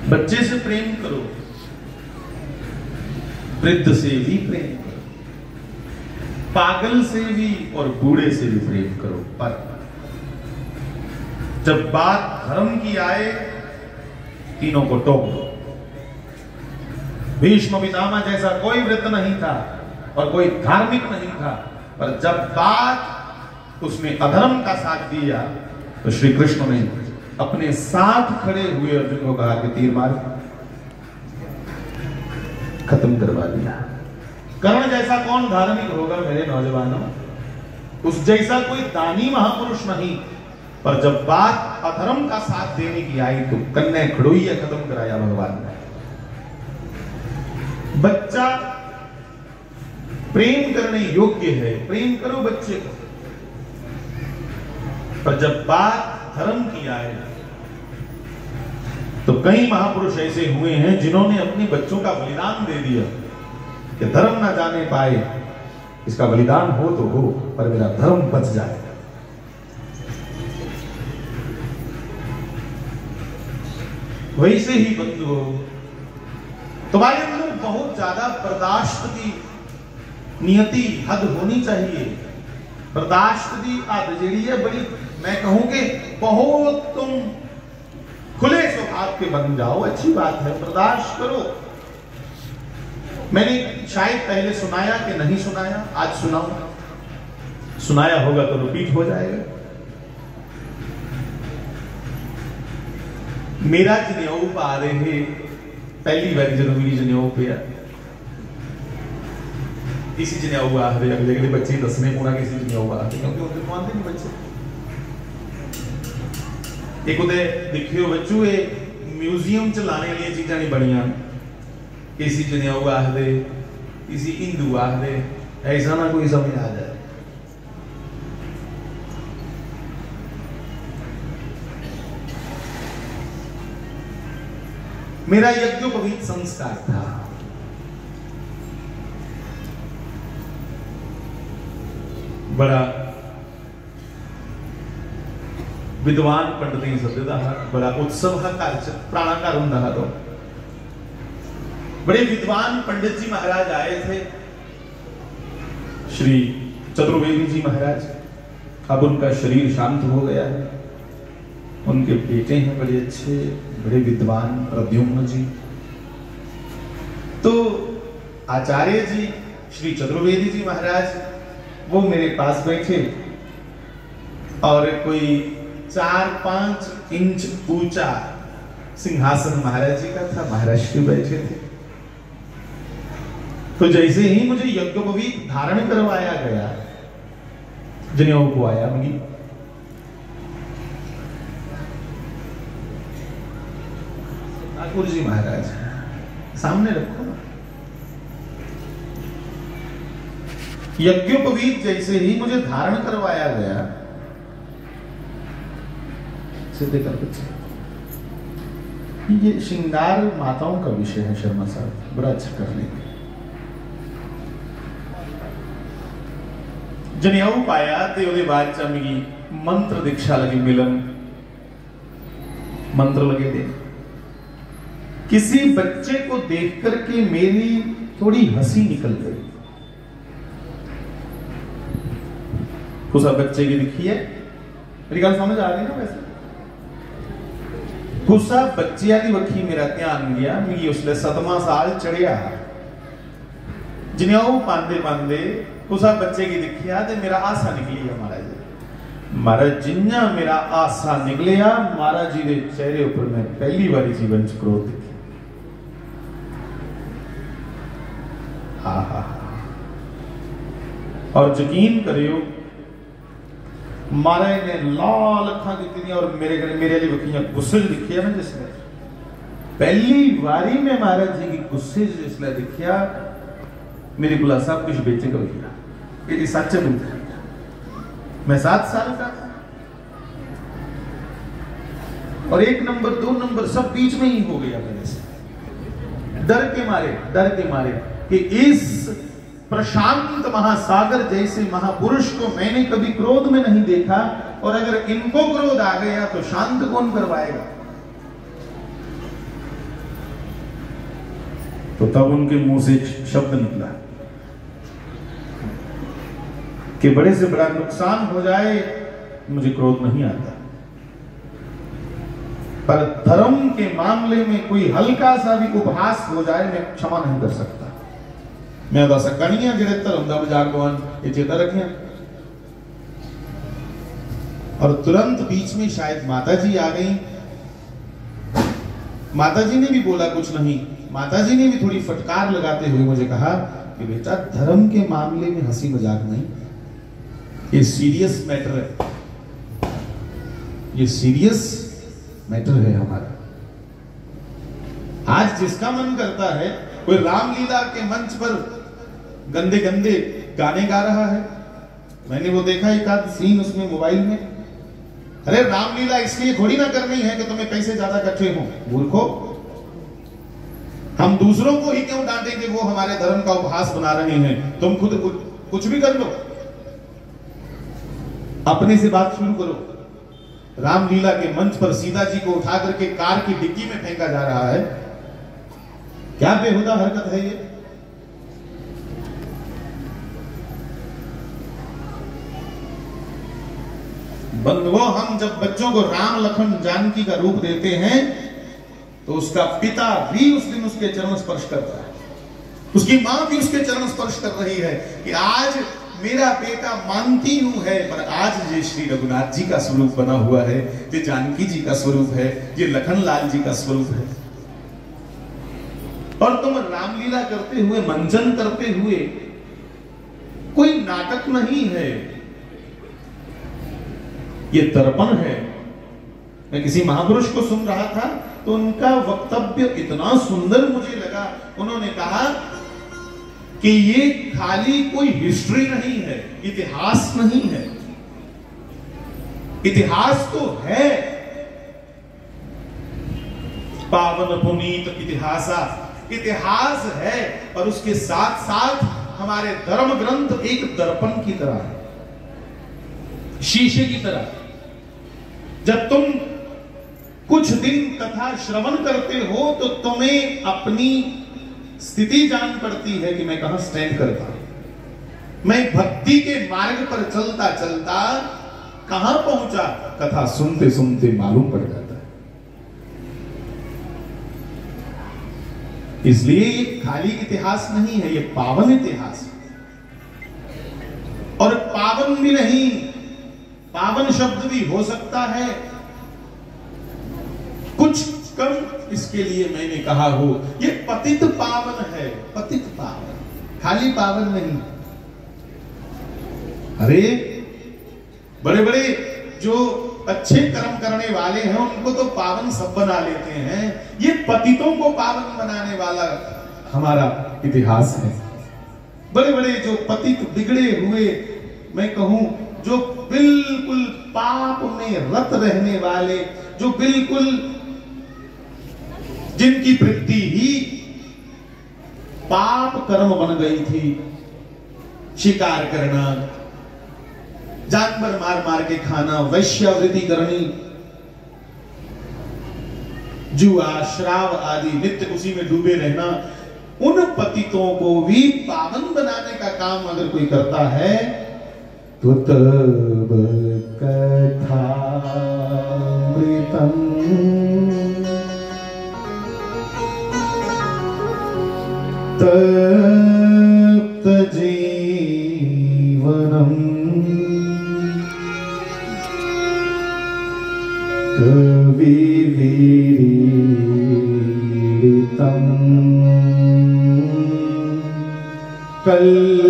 बच्चे से प्रेम करो, वृद्ध से भी प्रेम करो, पागल से भी और बूढ़े से भी प्रेम करो। पर जब बात धर्म की आए, तीनों को टोक दो। भीष्म पितामह जैसा कोई वृद्ध नहीं था और कोई धार्मिक नहीं था, पर जब बात उसने अधर्म का साथ दिया तो श्री कृष्ण ने अपने साथ खड़े हुए अर्जुन को कहा कि तीर मार, खत्म करवा दिया। कर्ण जैसा कौन धार्मिक होगा मेरे नौजवानों? उस जैसा कोई दानी महापुरुष नहीं, पर जब बात अधर्म का साथ देने की आई तो कन्ने खड़ोइया खत्म कराया भगवान ने। बच्चा प्रेम करने योग्य है, प्रेम करो बच्चे को, पर जब बात धर्म की आए तो कई महापुरुष ऐसे हुए हैं जिन्होंने अपने बच्चों का बलिदान दे दिया कि धर्म ना जाने पाए, इसका बलिदान हो तो हो पर मेरा धर्म बच जाए। वैसे ही बंधुओं, तुम्हारे अंदर बहुत ज्यादा बर्दाश्त की नियति हद होनी चाहिए। बर्दाश्त की हद जी है बड़ी, मैं कहूं कि बहुत तुम खुले स्वभाव के बन जाओ, अच्छी बात है, बर्दाश्त करो। मैंने शायद पहले सुनाया कि नहीं सुनाया, आज सुनाऊं। सुनाया होगा तो रिपीट हो जाएगा। मेरा जनेऊ पा रहे, पहली बार जरूरी जनेऊ पे किसी जनेऊ आखते, अगले अगले बच्चे दसवें गुणा किसी जनेऊ आखते, क्योंकि उनके मानते नहीं बच्चे। एक उदे देखियो बच्चों, ये म्यूजियम च लाने वाली चीजा नहीं बनिया, किसी जनेऊ आखते, किसी हिंदू आखते, ऐसा ना कोई समझ आ जाए। मेरा यज्ञोपवीत संस्कार था। बड़ा विद्वान पंडित सददा, बड़ा उत्सव है घर च, पुराना घर हुंदा हा। तो बड़े विद्वान पंडित जी महाराज आए थे, श्री चतुर्वेदी जी महाराज। अब उनका शरीर शांत हो गया है, उनके बेटे हैं बड़े अच्छे, बड़े विद्वान प्रद्युम्न जी। तो आचार्य जी श्री चतुर्वेदी जी महाराज वो मेरे पास बैठे और कोई 4-5 इंच ऊंचा सिंहासन महाराज जी का था, महाराज जी बैठे थे। तो जैसे ही मुझे यज्ञोपवीत धारण करवाया गया, जनेऊ को आया मुझे, ठाकुर जी महाराज सामने रखो। यज्ञोपवीत जैसे ही मुझे धारण करवाया गया, सीधे कर बच्चे, ये श्रृंगार माताओं का विषय है शर्मा साहब, बड़ा अच्छा कर लेंगे। जनेऊ पाया तो ਉਹਦੇ बाद च मिगी मंत्र दीक्षा लगी मिलन, मंत्र लगे दे। किसी बच्चे को देख करके मेरी थोड़ी हंसी निकल गई। उस बच्चे की दिखी है, मेरी गल समझ आ रही ना? वैसे गुस्सा बच्चिया की वक्खी मेरा ध्यान गया। मिगी उसले 7वां साल चढ़िया, जनेऊ पांदे पांदे उसा बच्चे की दिखिया ते मेरा आसा निकली है महाराज। महाराज जिन्ना मेरा आसा निकलिया, महाराज जी के चेहरे ऊपर मैं पहली बारी जीवन च क्रोध देखी। और यकीन करियो, महाराज ने लाल अखा की और मेरे वाली वक्खियां गुस्से दिखिया ना। जिसने पहली बारी में महाराज जी की गुस्से जिसने दिखिया, मेरे को सब कुछ बेचे का गया। ये सच है, मैं 7 साल का था और 1 नंबर 2 नंबर सब बीच में ही हो गया मेरे से। डर के मारे कि इस प्रशांत महासागर जैसे महापुरुष को मैंने कभी क्रोध में नहीं देखा, और अगर इनको क्रोध आ गया तो शांत कौन करवाएगा? तो तब उनके मुंह से एक शब्द निकला कि बड़े से बड़ा नुकसान हो जाए मुझे क्रोध नहीं आता, पर धर्म के मामले में कोई हल्का सा भी उपहास हो जाए मैं क्षमा नहीं कर सकता। मैं दस कहानियां जेड़े धर्म का मजाक गवान ये चेता रखिया। और तुरंत बीच में शायद माता जी आ गई। माता जी ने भी बोला कुछ नहीं। माता जी ने भी थोड़ी फटकार लगाते हुए मुझे कहा कि बेटा धर्म के मामले में हंसी मजाक नहीं, ये सीरियस मैटर है, ये सीरियस मैटर है हमारा। आज जिसका मन करता है कोई रामलीला के मंच पर गंदे गंदे गाने गा रहा है। मैंने वो देखा एक आध सीन उसमें मोबाइल में। अरे रामलीला इसलिए थोड़ी ना करनी है कि तुम्हें पैसे ज्यादा इकट्ठे हो, मूर्खो। हम दूसरों को ही क्यों डांटें कि वो हमारे धर्म का उपहास बना रहे हैं। तुम खुद कुछ भी कर लो, अपने से बात शुरू करो। रामलीला के मंच पर सीता जी को उठा करके कार की डिक्की में फेंका जा रहा है, क्या बेहुदा हरकत है ये। बंधुओं, हम जब बच्चों को राम लखन जानकी का रूप देते हैं तो उसका पिता भी उस दिन उसके चरण स्पर्श करता है, उसकी मां भी उसके चरण स्पर्श कर रही है कि आज मेरा बेटा मानती हूं है, पर आज ये श्री रघुनाथ जी का स्वरूप बना हुआ है, ये जानकी जी का स्वरूप है, ये लखन लाल जी का स्वरूप है। और तुम रामलीला करते हुए, मंचन करते हुए, कोई नाटक नहीं है, ये दर्पण है। मैं किसी महापुरुष को सुन रहा था तो उनका वक्तव्य इतना सुंदर मुझे लगा। उन्होंने कहा कि ये खाली कोई हिस्ट्री नहीं है, इतिहास नहीं है। इतिहास तो है, पावन पुनीत इतिहासा, इतिहास है, और उसके साथ साथ हमारे धर्म ग्रंथ एक दर्पण की तरह है, शीशे की तरह। जब तुम कुछ दिन कथा श्रवण करते हो तो तुम्हें अपनी स्थिति जान पड़ती है कि मैं कहां स्टैंड करता हूं। मैं भक्ति के मार्ग पर चलता चलता कहां पहुंचा, कथा सुनते सुनते मालूम पड़ जाता है। इसलिए ये खाली इतिहास नहीं है, ये पावन इतिहास है। और पावन भी नहीं, पावन शब्द भी हो सकता है कुछ कम, इसके लिए मैंने कहा हो ये पतित पावन है, पतित पावन, खाली पावन नहीं। अरे बड़े बड़े जो अच्छे कर्म करने वाले हैं उनको तो पावन सब बना लेते हैं, ये पतितों को पावन बनाने वाला हमारा इतिहास है। बड़े बड़े जो पतित बिगड़े हुए, मैं कहूं जो बिल्कुल पाप में रत रहने वाले, जो बिल्कुल जिनकी वृत्ति ही पाप कर्म बन गई थी, शिकार करना, जानवर मार मार के खाना, वैश्यावृत्ति करनी, जुआ श्राव आदि नित्य उसी में डूबे रहना, उन पतितों को भी पावन बनाने का काम अगर कोई करता है तो तब कथामृतम् तप्त जीवनम् कविविरीडितम् कल्मषापहम्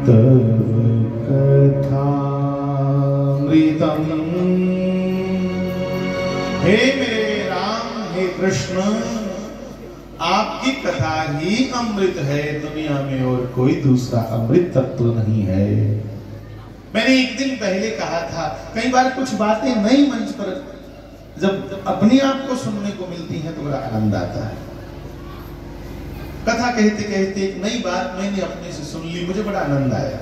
तव कथामृतम्। हे मेरे राम, हे कृष्ण, आपकी कथा ही अमृत है, दुनिया में और कोई दूसरा अमृत तत्व नहीं है। मैंने एक दिन पहले कहा था, कई बार कुछ बातें नई मंच पर जब अपने आप को सुनने को मिलती हैं तो बड़ा आनंद आता है। कथा कहते कहते एक नई बात मैंने अपने से सुन ली, मुझे बड़ा आनंद आया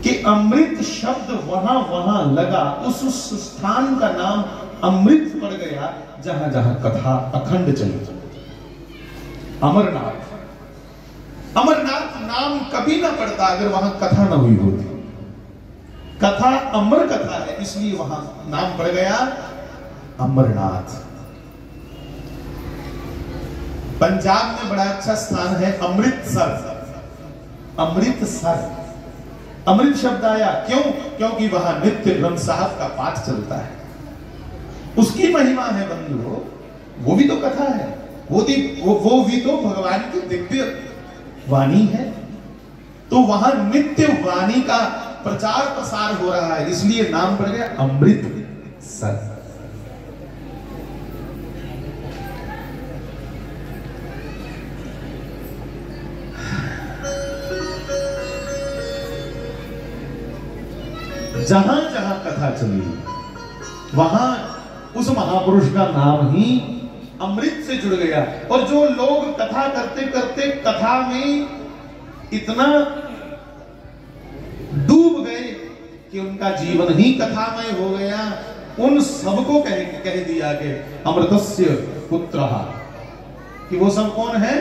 कि अमृत शब्द वहां वहां लगा, उस स्थान का नाम अमृत पड़ गया जहां जहां कथा अखंड चली। अमरनाथ, अमरनाथ नाम कभी ना पड़ता अगर वहां कथा ना हुई होती। कथा अमर कथा है, इसलिए वहां नाम पड़ गया अमरनाथ। पंजाब में बड़ा अच्छा स्थान है अमृतसर। अमृतसर, अमृत शब्द आया क्यों? क्योंकि वहां नित्य ग्रंथ साहब का पाठ चलता है, उसकी महिमा है बंधुओं। वो भी तो कथा है, वो भी तो भगवान की दिव्य वाणी है। तो वहां नित्य वाणी का प्रचार प्रसार हो रहा है, इसलिए नाम पड़ गया अमृतसर। जहां जहां कथा चली वहां उस महापुरुष का नाम ही अमृत से जुड़ गया। और जो लोग कथा करते करते कथा में इतना डूब गए कि उनका जीवन ही कथामय हो गया, उन सबको कह दिया कि अमृतस्य पुत्रः, कि वो सब कौन है?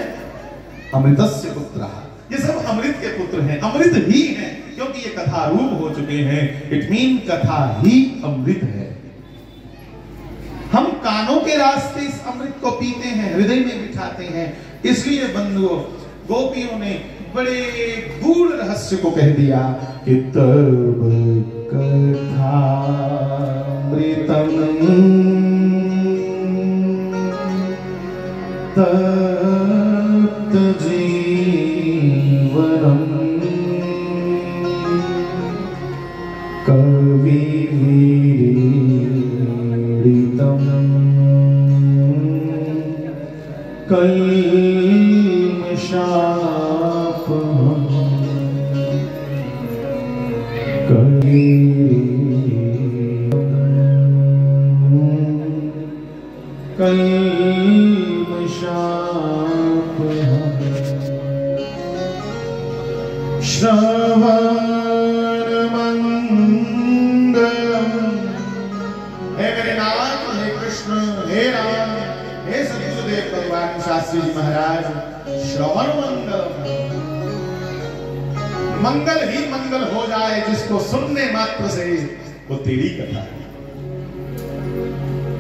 अमृतस्य पुत्रः। ये सब अमृत के पुत्र हैं, अमृत ही हैं, क्योंकि ये कथा रूप हो चुके हैं। इट मीन कथा ही अमृत है। हम कानों के रास्ते इस अमृत को पीते हैं, हृदय में बिठाते हैं। इसलिए बंधुओं, गोपियों ने बड़े गूढ़ रहस्य को कह दिया कि तब कथामृतम तप्त जीवनम कविवीरितम कल्मषापहम् कल्मषापहम् श्रवणमंगलम्। हे मेरे नाथ, हे कृष्ण, हे राम, हे सदगुरुदेव भगवान शास्त्री जी महाराज, श्रवण मंगलम, मंगल ही मंगल हो जाए जिसको सुनने मात्र से, वो तेरी कथा है।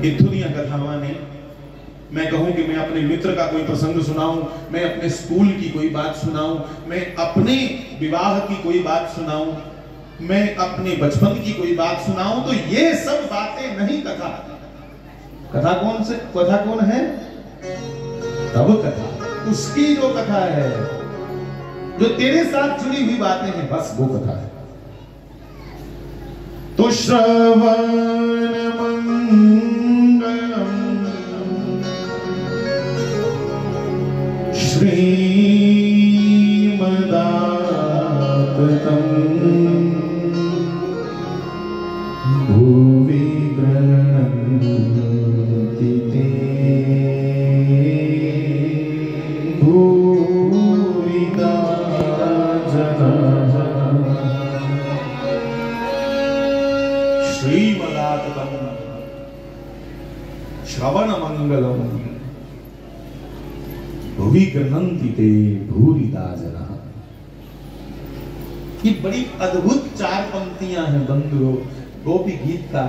इतुनिया कथावां ने, मैं कहूं कि मैं अपने मित्र का कोई प्रसंग सुनाऊं, मैं अपने स्कूल की कोई बात सुनाऊं, मैं अपने विवाह की कोई बात सुनाऊं, मैं अपने बचपन की कोई बात सुनाऊं, तो ये सब बातें नहीं कथा। कथा कौन है? तब कथा, उसकी जो कथा है, जो तेरे साथ जुड़ी हुई बातें हैं, बस वो कथा है। तो श्रवण मंगलम श्रीमदाततं भुवि गृह्णन्ति ते भूरिदा जनाः। श्रीमदाततं श्रवण मंगलम भुवि गृह्णन्ति ते भूरिदा जनाः। ये बड़ी अद्भुत चार पंक्तियां हैं बंधुओं, गोपी गीत का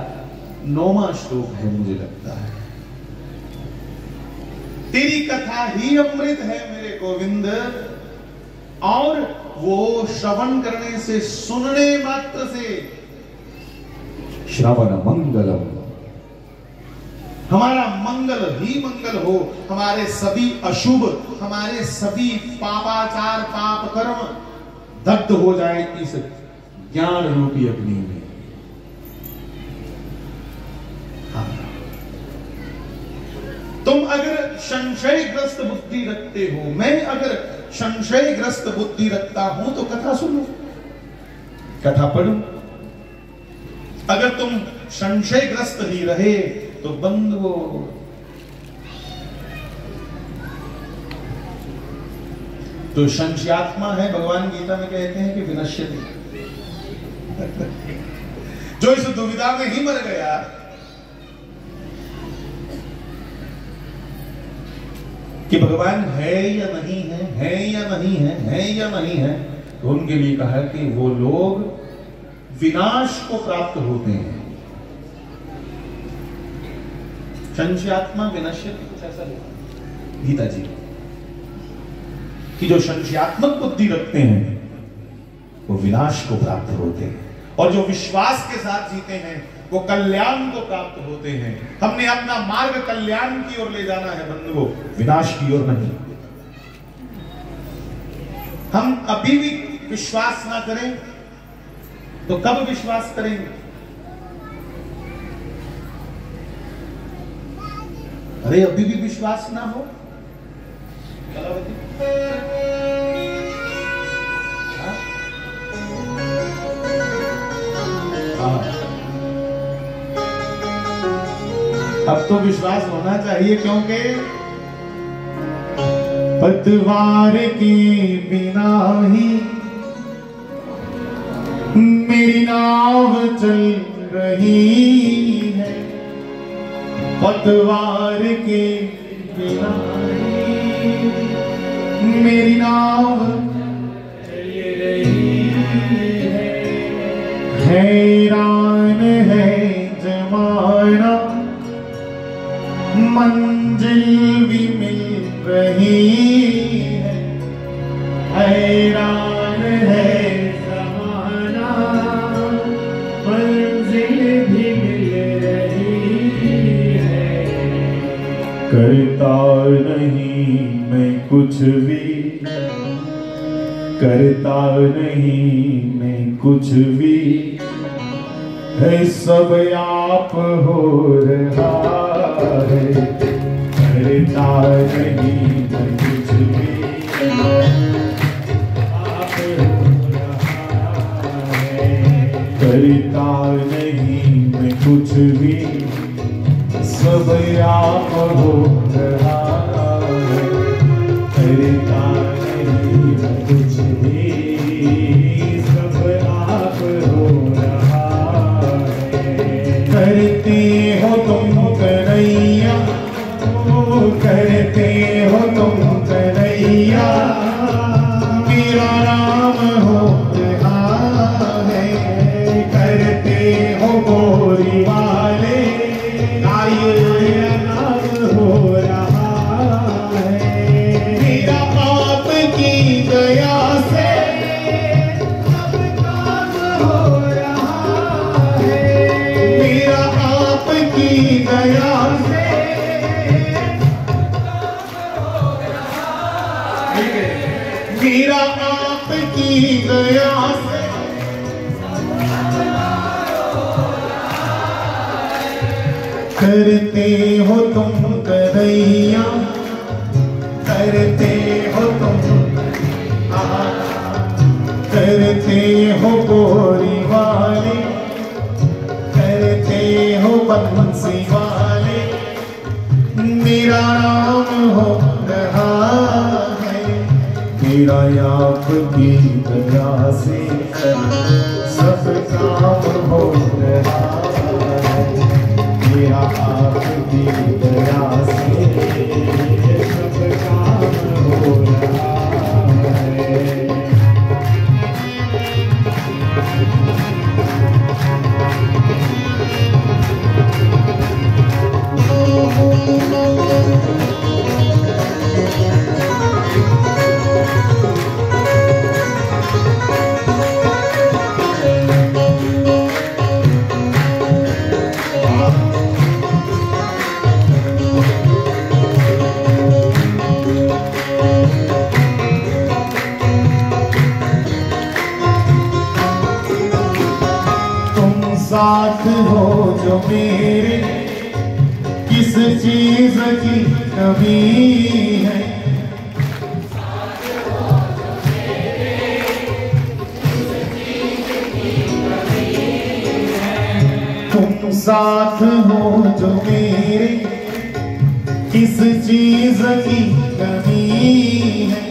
9वां श्लोक है मुझे लगता है। तेरी कथा ही अमृत है मेरे गोविंद, और वो श्रवण करने से, सुनने मात्र से, श्रवण मंगलम, हमारा मंगल ही मंगल हो, हमारे सभी अशुभ, हमारे सभी पापाचार पाप कर्म दग्ध हो जाए इस ज्ञान रूपी अग्नि में। हाँ। तुम अगर संशयग्रस्त बुद्धि रखते हो, मैं अगर संशयग्रस्त बुद्धि रखता हूं, तो कथा सुनो, कथा पढ़ो। अगर तुम संशयग्रस्त ही रहे तो बंधुओं, तो संशयात्मा है, भगवान गीता में कहते हैं कि विनश्यति, जो इस दुविधा में ही मर गया कि भगवान है या नहीं है या नहीं है या नहीं है, तो उनके लिए कहा कि वो लोग विनाश को प्राप्त होते हैं। संशयात्मा विनश्यति, कुछ ऐसा लिखा गीता जी कि जो संशयात्मक बुद्धि रखते हैं वो विनाश को प्राप्त होते हैं, और जो विश्वास के साथ जीते हैं वो कल्याण को प्राप्त होते हैं। हमने अपना मार्ग कल्याण की ओर ले जाना है बंधुओं, विनाश की ओर नहीं। हम अभी भी विश्वास ना करें तो कब विश्वास करेंगे? अरे अभी भी विश्वास ना हो, अब तो विश्वास होना चाहिए, क्योंकि पतवार के बिना ही मेरी नाव चल रही है, पतवार के बिना मेरी नाव चल रही है। हैरान है जमाना, मंजिल भी मिल रही है। हैरान है जमाना, मंजिल भी मिल रही है। करता नहीं मैं कुछ भी, करता नहीं मैं कुछ भी, है सब आप हो रहा है। करता नहीं मैं कुछ भी, आप हो रहा है। करता नहीं मैं कुछ भी, सब आप हो रहा है। करता नहीं मैं कुछ भी, सब आप हो रहा है। करते हो तुम करैया, करते हो तुम करैया, मेरा राम हो रहा है। करते हो गोरी वाले, मेरा नाम हो रहा है। मेरा आप की दया से सब काम हो रहा है। मेरा आप की दया से मेरा आपकी दया से करते हो तुम करैया, करते हो तुम, करते हो गोरी वाले, करते हो बंसी वाले, मेरा नाम हो रहा है। मेरा आपकी दया से सब काम हो रहा है। मेरा आपकी दया से सब काम हो रहा है। साथ हो जो मेरे, किस चीज की कमी है। तुम साथ हो जो मेरे, किस चीज की कमी है।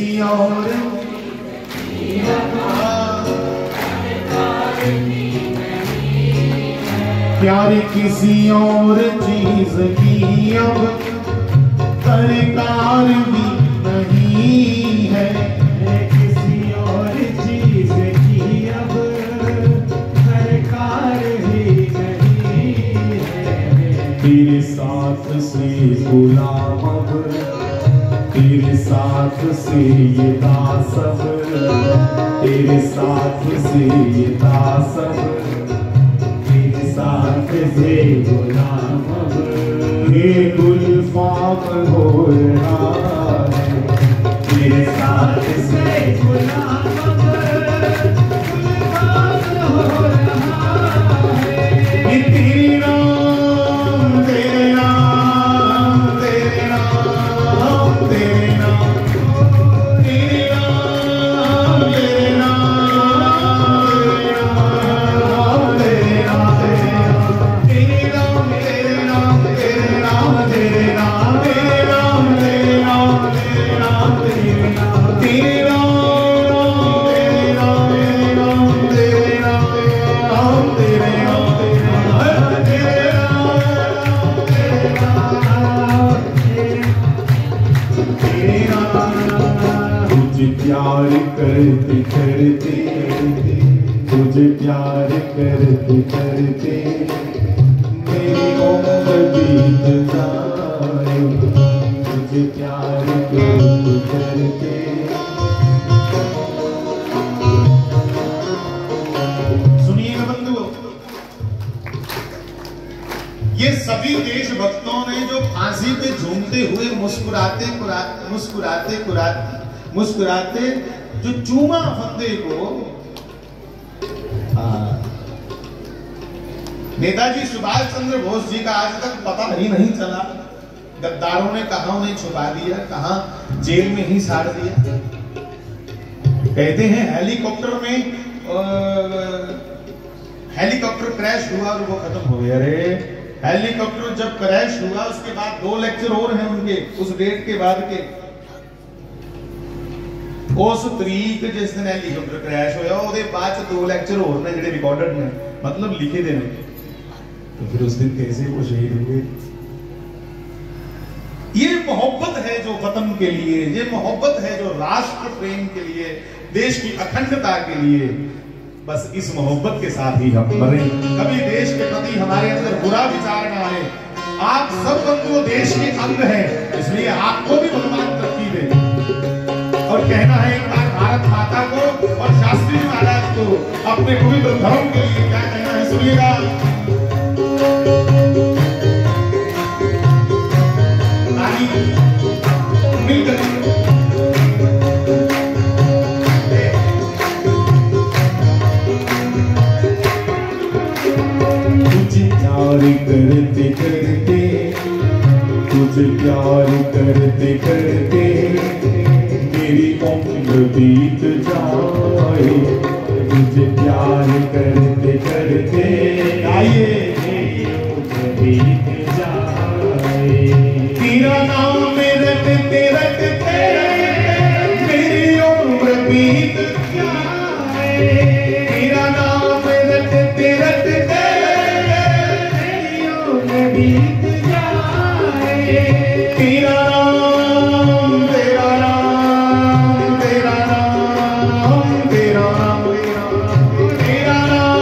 किसी और प्यार किसी और चीज की अब सरकार भी नहीं है, किसी और चीज की अब सरकार भी नहीं है। तेरे साथ से गुलाम अब, तेरे साथ से ये दासब, तेरे साथ से ये दासब, तेरे साथ से गुलाम अब, ये गुलफाम हो रहा है, तेरे साथ से गुलाम अब गुलफाम हो रहा है। ये तेरे नाम तेरे नाम तेरे नाम तेरे नाम तेरे नाम तेरे नाम तेरे नाम तेरे नाम तेरे नाम तेरे नाम तेरे नाम तेरे नाम तेरे नाम तेरे नाम तेरे नाम तेरे नाम तेरे नाम तेरे नाम तेरे तुझे प्यार करते करते, तुझे प्यार करते करते मेरी उम्र बीत जाए, तुझे प्यार करते करते। सुनिएगा बंधुओं, ये सभी देशभक्तों ने जो फांसी पे झूमते हुए मुस्कुराते मुस्कुराते मुस्कुराते जो चूमा फंदे को, नेताजी सुभाष चंद्र बोस जी का आज तक पता नहीं चला। गद्दारों ने कहां उन्हें छुपा दिया, कहां जेल में ही साड़ दिया। कहते हैं हेलीकॉप्टर क्रैश हुआ और वो खत्म हो गया। अरे हेलीकॉप्टर जब क्रैश हुआ उसके बाद 2 लेक्चर और हैं उनके, उस डेट के बाद के। उस तरीक जिस दिन हेलीकॉप्टर क्रैश होया ਉਹਦੇ बाद 2 लेक्चर और ने ਜਿਹੜੇ रिकॉर्डेड ने, मतलब लिखे देने। तो फिर उस दिन कैसे वो शहीद हुए। ये मोहब्बत है जो वतन के लिए, ये मोहब्बत है जो राष्ट्र प्रेम के लिए, देश की अखंडता के लिए। बस इस मोहब्बत के साथ ही हम मरें, कभी देश के प्रति हमारे अंदर बुरा विचार ना आए। आप सब बंधुओं देश के अंग हैं, इसलिए आपको भी भगवान तरक्की दे। और कहना है एक बार भारत माता को और शास्त्री जी महाराज को अपने पवित्र धर्म के लिए क्या कहना है, सुनिएगा। मिलकर तुझे प्यार करते करते, तुझे प्यार करते करते मेरी उम्र बीत जाए, तुझे प्यार करते करते आइए बीत जाए। तेरा नाम रटते रटते मेरी उम्र बीत जाए, तेरा नाम रटते रटते मेरी उम्र बीत जाए। तेरा नाम तेरा नाम तेरा नाम तेरा नाम तेरा नाम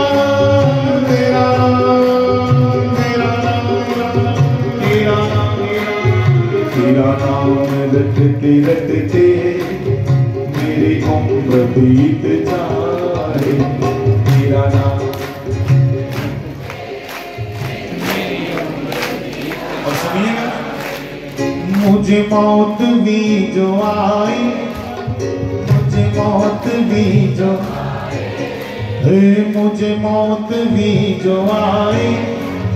तेरा नाम तेरा नाम तेरा नाम तेरा नाम रटते रटते मेरी उम्र बीत जाए, तेरा नाम। और सुनिएगा, मुझे मौत भी जो आए, मुझे मौत भी जो मुझे मौत भी जो आए।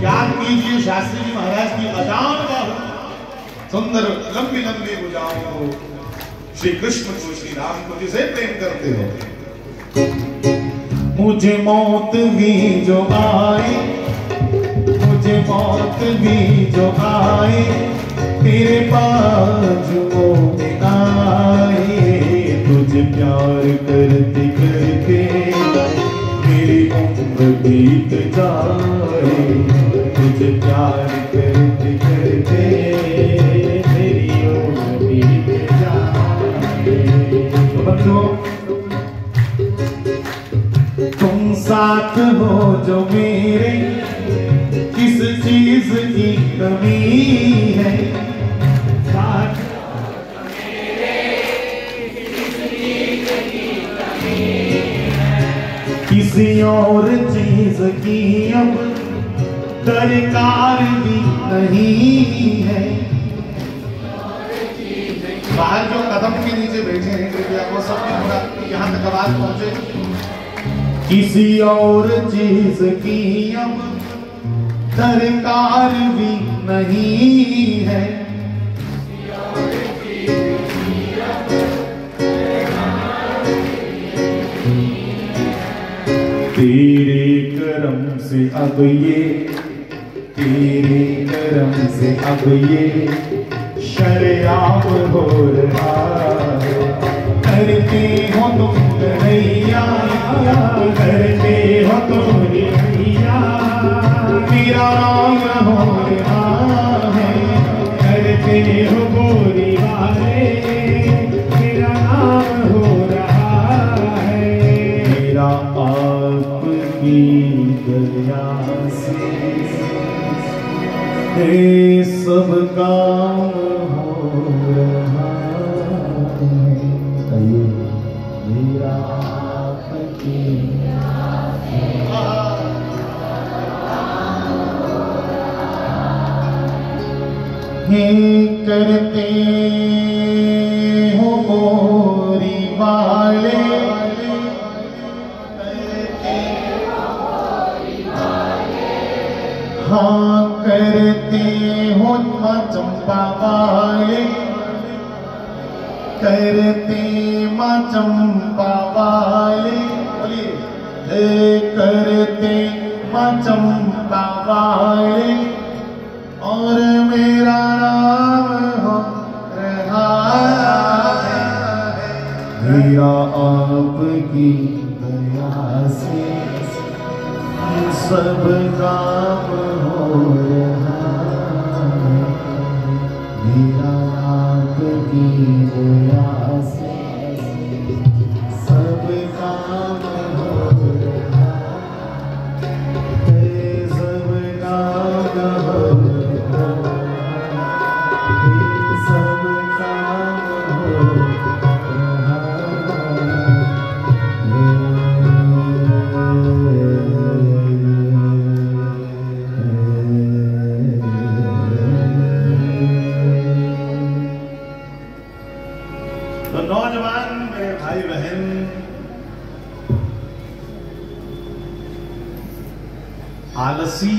याद कीजिए शास्त्री जी महाराज की अजान बाहु, सुंदर लंबी लंबी भुजाओं को, श्री कृष्ण को, श्री राम को जिसे प्रेम करते हो। मुझे मौत भी जो आए, मुझे मौत भी जो आए, तेरे बाजुओं में आए, प्यार करते करते मेरी उम्र बीत जाए, तुझे प्यार करते करते मेरी उम्र बीत जाए। तो बंधुओं, तुम साथ हो जो मेरे, किस चीज की कमी है। साथ किसी और चीज की अब दरकार भी नहीं है। बाहर जो कदम के नीचे बैठे हैं कृपया वो सब भी थोड़ा यहाँ तक आवाज पहुंचे। किसी और चीज की अब दरकार भी नहीं है। तेरे करम से अब ये, तेरे करम से अब ये शर्याब हो रहा है। करते हो तुम कन्हैया, करते हो तुम कन्हैया, मेरा नाम हो रहा है। करते हो गोरी वाले, मेरा नाम हो रहा है। मेरा आपकी दया से ये सब काम हो रहा है। मेरा आपकी हे करते हो मोरी वाले, हाँ करते हो माँ चंपा वाले, करते माँ चंपा वाले, बोलिए हे करते माँ चंपा वाले, और मेरा नाम हो रहा है। मेरा आपकी दया से सब काम हो रहा है। मेरा आपकी दया से सब काम हो रहा है। सब काम हो रहा है। सब काम हो रहा तो नौजवान मेरे भाई बहन, आलसी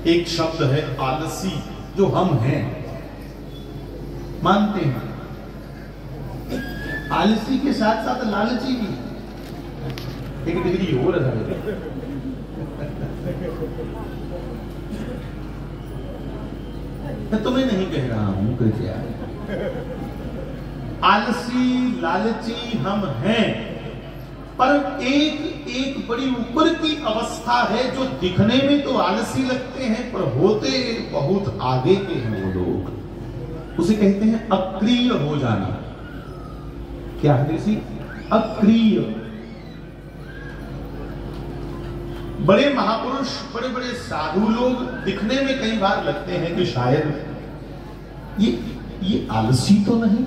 एक शब्द है, आलसी जो हम हैं मानते हैं, आलसी के साथ साथ लालची भी एक डिग्री हो रहा है। मैं तुम्हें नहीं कह रहा हूं कृपया, आलसी लालची हम हैं, पर एक एक बड़ी ऊपर की अवस्था है जो दिखने में तो आलसी लगते हैं पर होते बहुत आगे के हैं वो लोग। उसे कहते हैं अक्रिय हो जाना। क्या है देसी? अक्रिय। बड़े महापुरुष, बड़े बड़े साधु लोग दिखने में कई बार लगते हैं कि शायद ये आलसी तो नहीं,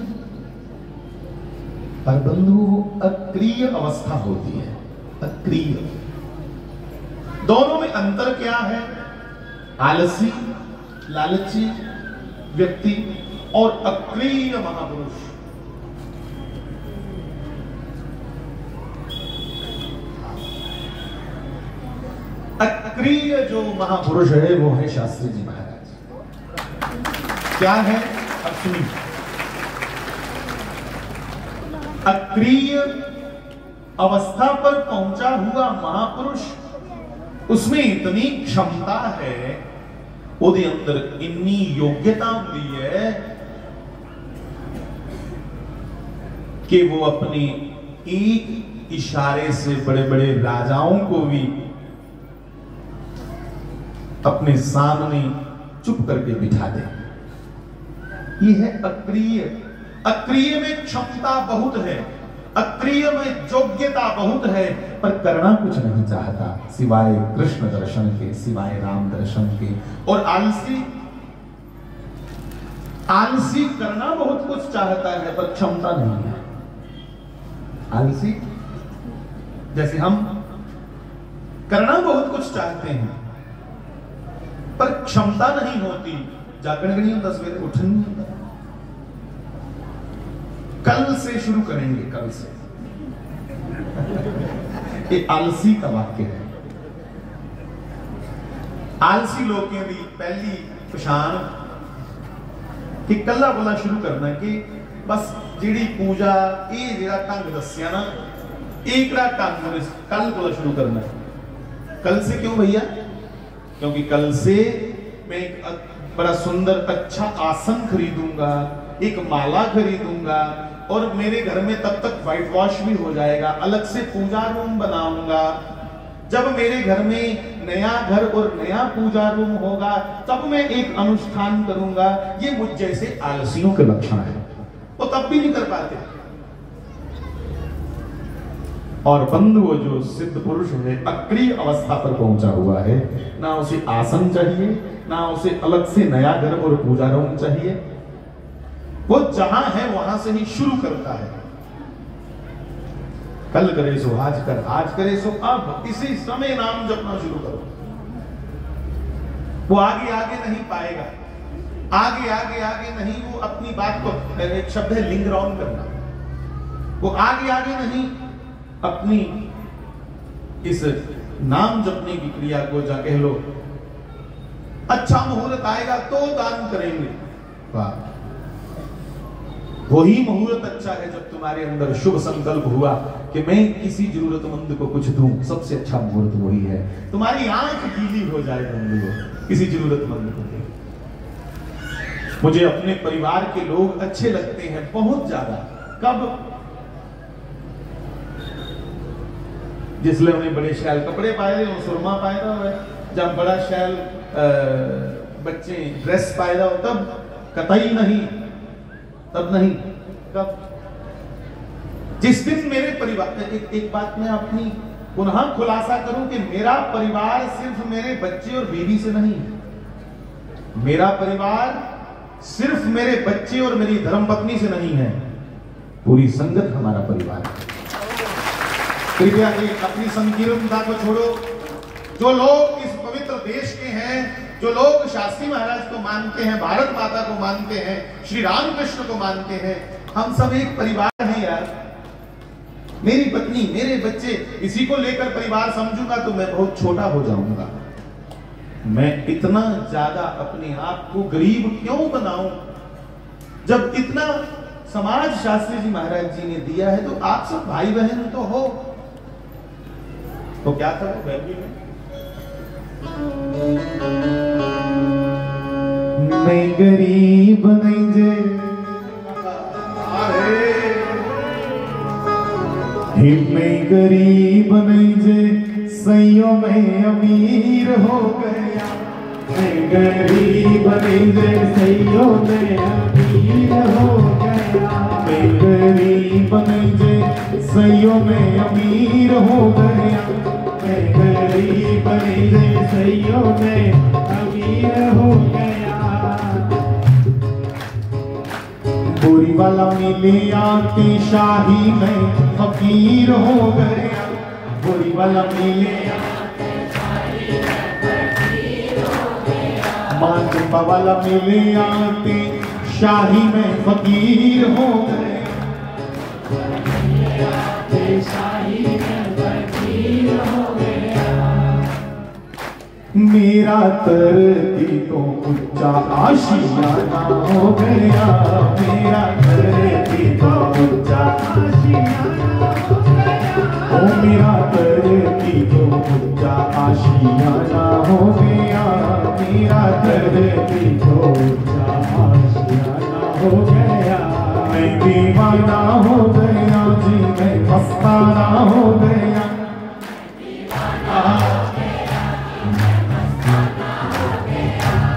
पर बंधु वो अक्रिय अवस्था होती है। अक्रिय, दोनों में अंतर क्या है? आलसी लालची व्यक्ति और अक्रिय महापुरुष। अक्रिय जो महापुरुष है वो है शास्त्री जी महाराज। क्या है? अब सुनिए, अक्रिय अवस्था पर पहुंचा हुआ महापुरुष, उसमें इतनी क्षमता है, ਉਹਦੇ अंदर इन्नी योग्यता होती है कि वो अपनी एक इशारे से बड़े बड़े राजाओं को भी अपने सामने चुप करके बिठा दे। ये है अक्रिय। अक्रिय में क्षमता बहुत है, अक्रिय में योग्यता बहुत है, पर करना कुछ नहीं चाहता सिवाय कृष्ण दर्शन के, सिवाय राम दर्शन के। और आलसी, आलसी करना बहुत कुछ चाहता है पर क्षमता नहीं है। आलसी जैसे हम करना बहुत कुछ चाहते हैं पर क्षमता नहीं होती, जागरण नहीं होता, सवेरे उठ नहीं होता। कल से शुरू करेंगे, कल से। ये आलसी का वाक्य है। आलसी लोगों की पहली पहचान कि कला बोला शुरू करना कि बस जिहड़ी पूजा ये जिहड़ा ढंग दस्सिया ना, एक ढंग कल बोला शुरू करना। कल से क्यों भैया? क्योंकि कल से मैं एक बड़ा सुंदर अच्छा आसन खरीदूंगा, एक माला खरीदूंगा और मेरे घर में तब तक व्हाइट वॉश भी हो जाएगा, अलग से पूजा रूम बनाऊंगा। जब मेरे घर में नया घर और नया पूजा रूम होगा तब मैं एक अनुष्ठान करूंगा। ये मुझ जैसे आलसियों के लक्षण है, वो तब भी नहीं कर पाते। और बंधु वो जो सिद्ध पुरुष है अक्रिय अवस्था पर पहुंचा हुआ है, ना उसे आसन चाहिए, ना उसे अलग से नया घर और पूजा रूम चाहिए। वो जहां है वहां से ही शुरू करता है। कल करे सो आज कर, आज करे सो अब, इसी समय नाम जपना शुरू करो। वो आगे आगे नहीं पाएगा, आगे आगे आगे नहीं। वो अपनी बात को, एक शब्द है लिंगर ऑन करना, वो आगे आगे नहीं अपनी इस नाम जपने की क्रिया को जा कह लो अच्छा मुहूर्त आएगा तो दान करेंगे। वाह, वही मुहूर्त अच्छा है जब तुम्हारे अंदर शुभ संकल्प हुआ कि मैं किसी जरूरतमंद को कुछ दूं। सबसे अच्छा मुहूर्त वही है। तुम्हारी आंख गीली हो जाए बंधुओं किसी जरूरतमंद को दे। मुझे अपने परिवार के लोग अच्छे लगते हैं बहुत ज्यादा। कब? जिसले उन्हें बड़े शैल कपड़े पाए हो, सुरमा पाए हो, जब बड़ा शैल बच्चे ड्रेस पाए हो, तब कतई नहीं, तब नहीं। कब? जिस दिन मेरे परिवार, एक बात मैं अपनी पुनः खुलासा करूं कि मेरा परिवार सिर्फ मेरे बच्चे और बीवी से नहीं। मेरा परिवार सिर्फ मेरे बच्चे और मेरी धर्मपत्नी से नहीं है, पूरी संगत हमारा परिवार है। कृपया अपनी संकीर्णता को छोड़ो। जो लोग इस पवित्र देश के हैं, जो लोग शास्त्री महाराज को मानते हैं, भारत माता को मानते हैं, श्री राम कृष्ण को मानते हैं, हम सब एक परिवार हैं यार। मेरी पत्नी, मेरे बच्चे, इसी को लेकर परिवार समझूंगा तो मैं बहुत छोटा हो जाऊंगा। मैं इतना ज्यादा अपने आप को गरीब क्यों बनाऊं? जब इतना समाज शास्त्री जी महाराज जी ने दिया है तो आप सब भाई बहन तो हो। तो क्या था वो वैल्यू में? मैं गरीब नहीं जे, मैं गरीब नहीं जे, सैयों में अमीर हो गया। मैं गरीब नहीं जे, सैयों में अमीर हो गया। मैं गरीब नहीं जे, सैयों में अमीर हो गया। मैं गरीब नहीं जे, सैयों में अमीर हो गया। बोरी वाला मिले आते शाही में फकीर हो गया। बोरी वाला मिले आते शाही में फकीर हो गया। मांझपा वाला मिले आते शाही में फकीर हो गया। शाही में फकीर हो गया। मेरा तरती तो ऊंचा आशियाना हो गया। मेरा तरती तो ऊंचा आशियाना हो गया। ओ मेरा तरती तो ऊंचा आशियाना हो गया। मेरा तरती तो ऊंचा आशियाना हो गया। मैं दीवाना हो गया।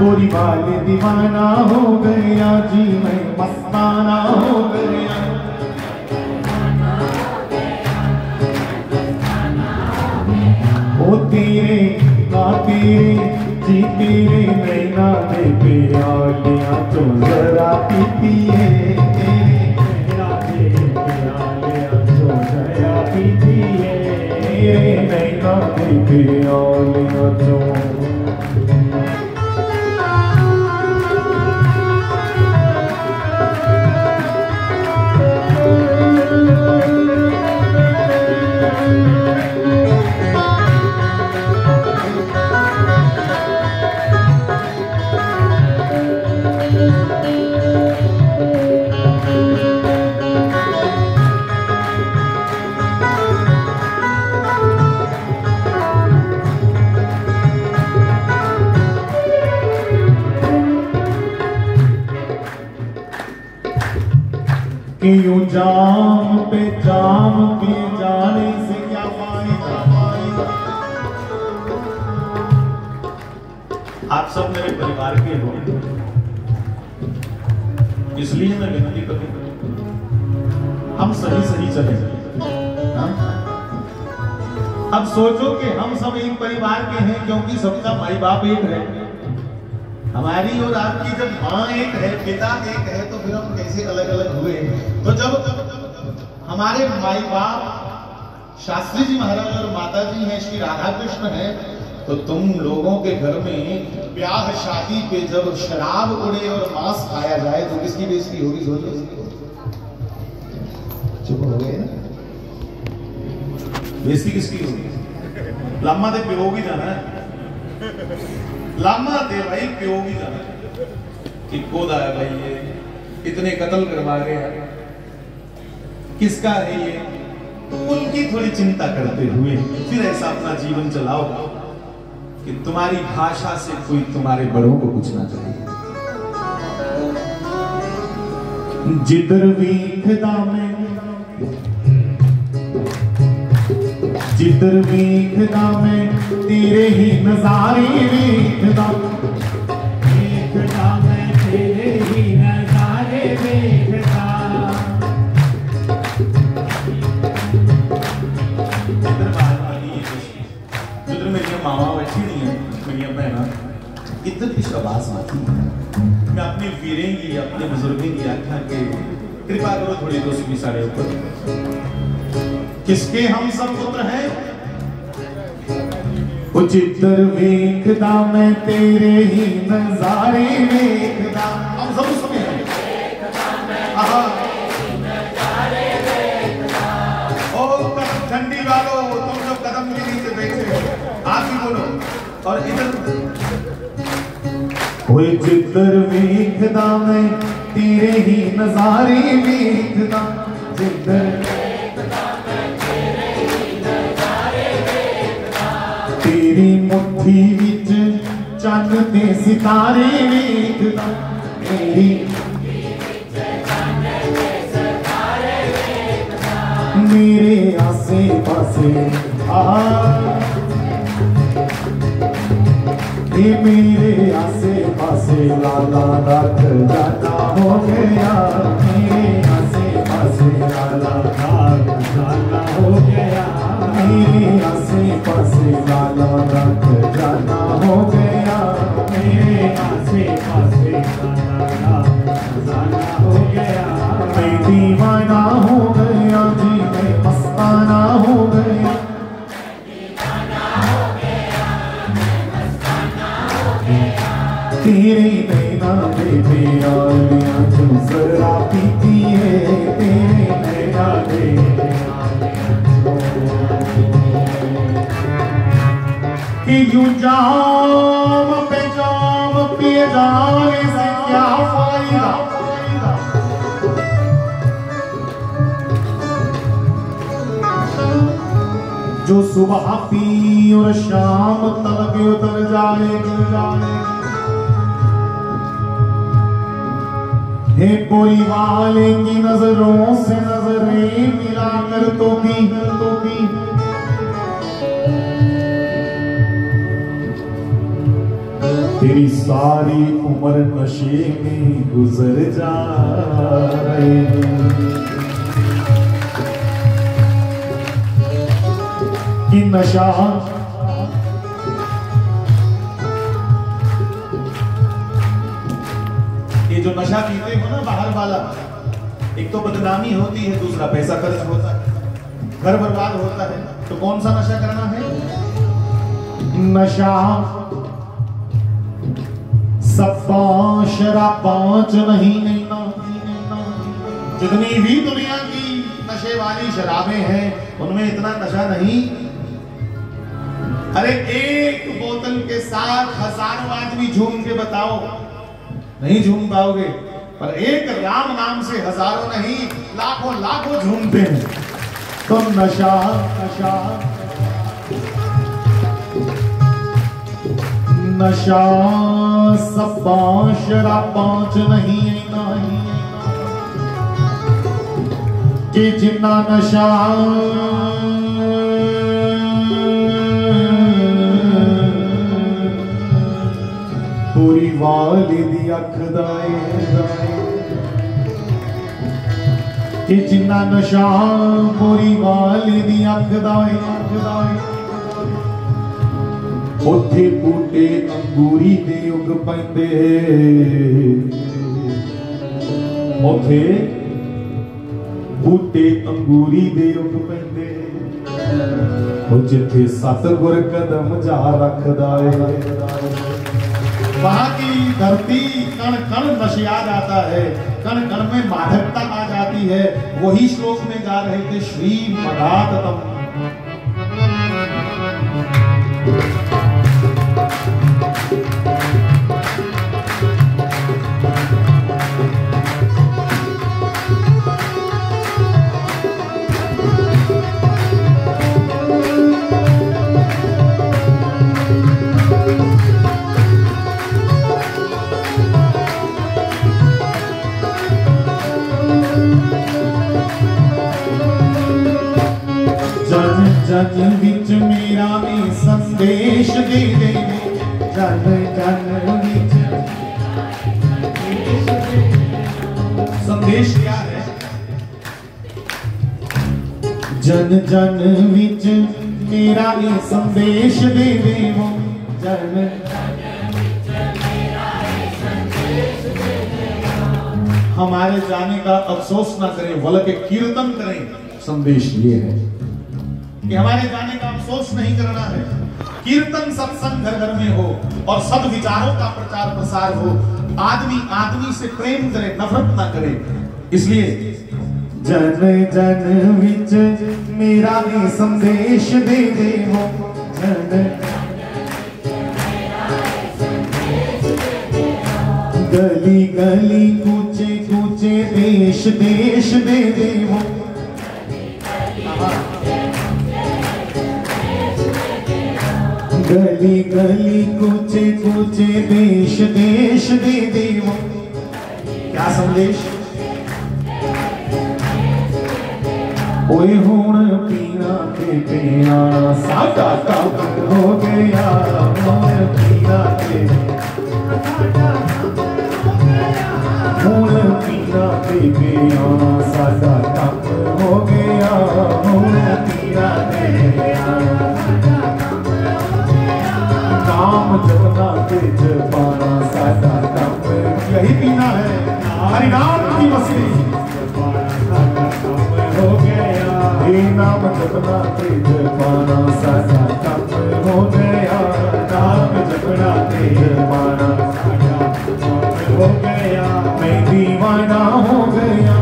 गोरी वाले दीवाना हो गया जी, मैं मस्ताना हो गया। ओ तेरे ना तेरे जी तेरे नैना दे प्यालियां तो जरा पीती है, तेरे नैना दे प्यालियां तो जरा पीती है, तेरे नैना दे प्यालियां तो। कि यूं जाम पे जाम पिए जाने से क्या फायदा, फायदा। आप सब मेरे परिवार के हो, इसलिए मैं विनती करूं हम सही सही चले। हाँ? अब सोचो कि हम सब एक परिवार के हैं, क्योंकि सबका माई बाप एक है। हमारी और आपकी जब माँ एक है, पिता एक है, तो फिर हम कैसे अलग अलग हुए। तो जब हमारे माई बाप शास्त्री जी महाराज और माता जी हैं, श्री राधा कृष्ण हैं, तो तुम लोगों के घर में ब्याह शादी पे जब शराब उड़े और मांस खाया जाए तो किसकी बेइज्जती होगी? सोचो। चुप हो गए ना? बेइज्जती किसकी होगी? लम्मा दे प्यो की जाना है, लामा दे भाई प्यो भी जाना कि कोदा है भाई, ये इतने कत्ल करवा रहे हैं, किसका है ये? उनकी थोड़ी चिंता करते हुए फिर ऐसा अपना जीवन चलाओ कि तुम्हारी भाषा से कोई तुम्हारे बड़ों को कुछ ना कहे। जिधर वेखदा मैं, जिधर वेखदा मैं तेरे ही नजारे वेखदा, वेखदा मैं तेरे ही नजारे वेखदा। जिधर बाहर वाली ये जिधर मेरी मामा बैठी नहीं है, मेरी बहना इधर की आवाज आती है। मैं अपनी वीरेंगी अपने बुजुर्गों की आख्या के कृपा करो थोड़ी दोस्ती साढ़े ऊपर। किसके हम सब पुत्र हैं? जिधर वेखदा मैं तेरे ही नजारे वेखदा। हम सब उसमें हैं। ओ ठंडी वालों, तुम जो कदम के नीचे बैठे हो, आप ही बोलो। और इधर जिधर वेखदा मैं तेरे ही नजारे वेखदा, जिधर तेरी मुट्ठी विच चन्न ते सितारे वेखदा, तेरी मेरे आसे पासे ये मेरे आसे पासे लाला रख जाना हो गया, मेरे आसे पासे लाला रख जाना हो गया, मेरे आसे पासे लाला रख जाना हो गया, मेरे आसे पासे लाला रख जाना हो गया। मैं दीवाना हो गया जी, मैं मस्ताना हो गया, तेरे नैना दे प्यालियां जो जरा पीती है, तेरे नैना दे कि यूं जाम पे जाम पिए जाने से क्या फायदा। जो सुबह पी और शाम तलक उतर जाए, हे कोई वाले की नजरों से नजरें मिलाकर तो भी तेरी सारी उम्र नशे में गुजर जाए। कि नशा ये जो नशा पीते हो ना बाहर वाला, एक तो बदनामी होती है, दूसरा पैसा खर्च होता है, घर बर्बाद होता है। तो कौन सा नशा करना है? नशा सब्बा शराबाच नहीं। जितनी भी दुनिया की नशे वाली शराबें हैं उनमें इतना नशा नहीं। अरे एक बोतल के साथ हजारों आदमी झूम के बताओ, नहीं झूम पाओगे। पर एक राम नाम से हजारों नहीं लाखों लाखों झूमते हैं। तो नशा नशा नशा सब्बा शराबाच नहीं। कि जिन्ना नशा पूरी वाली दी अख दाए। कि जिन्ना नशा पूरी वाली दी अख दाए। उथे बूटे अंगूरी दे उग पैंदे। उथे बूटे अंगूरी दे उग पैंदे। जिथे सतगुर कदम जा रखदा है। वहां की धरती कण कण नशिया जाता है, कण कण में मादकता आ जाती है। वही श्लोक में गा रहे थे, श्री मदाततम। जन विच मेरा ने संदेश दे दे। जन जन विच संदेश क्या है? जन जन विच मेरा ने संदेश दे दे। वो जन हमारे जाने का अफसोस ना करें, बल्कि कीर्तन करें। संदेश ये है कि हमारे जाने का अफसोस नहीं करना है। कीर्तन सत्संग घर घर में हो और सद विचारों का प्रचार प्रसार हो। आदमी आदमी से प्रेम करे, नफरत ना करे। इसलिए जन जन विच मेरा ने संदेश दे दे। वो जन गली गली कूचे कूचे देश देश दे दे। वो गली गली कूचे कूचे देश देश दे दे। वो क्या संदेश? ओए हुण पीना ते पिया साडा काम हो गया। हुण पीना ते हुण पीना ते पिया साडा काम हो गया। हुण पीना ते पिया नाम जपना ते जपाना साडा काम। यही पीना है, हरि नाम की मस्ती हो गया। हे नाम जपना ते जपाना साडा काम हो गया। नाम जपना ते जपाना साडा काम हो गया। मैं दीवाना हो गया,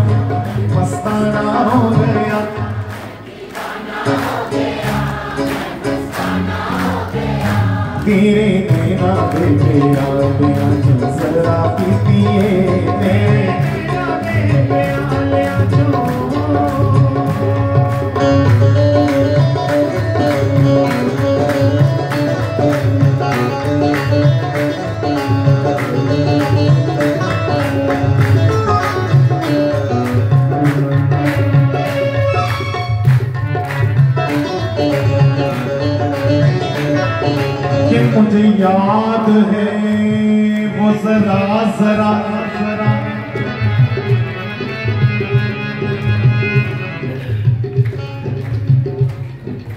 मस्ताना हो गया। तेरे नैना दे तेरा बिना जो सरा पीती है। तेरे नैना दे प्याले जो मुझे याद है वो जरा जरा जरा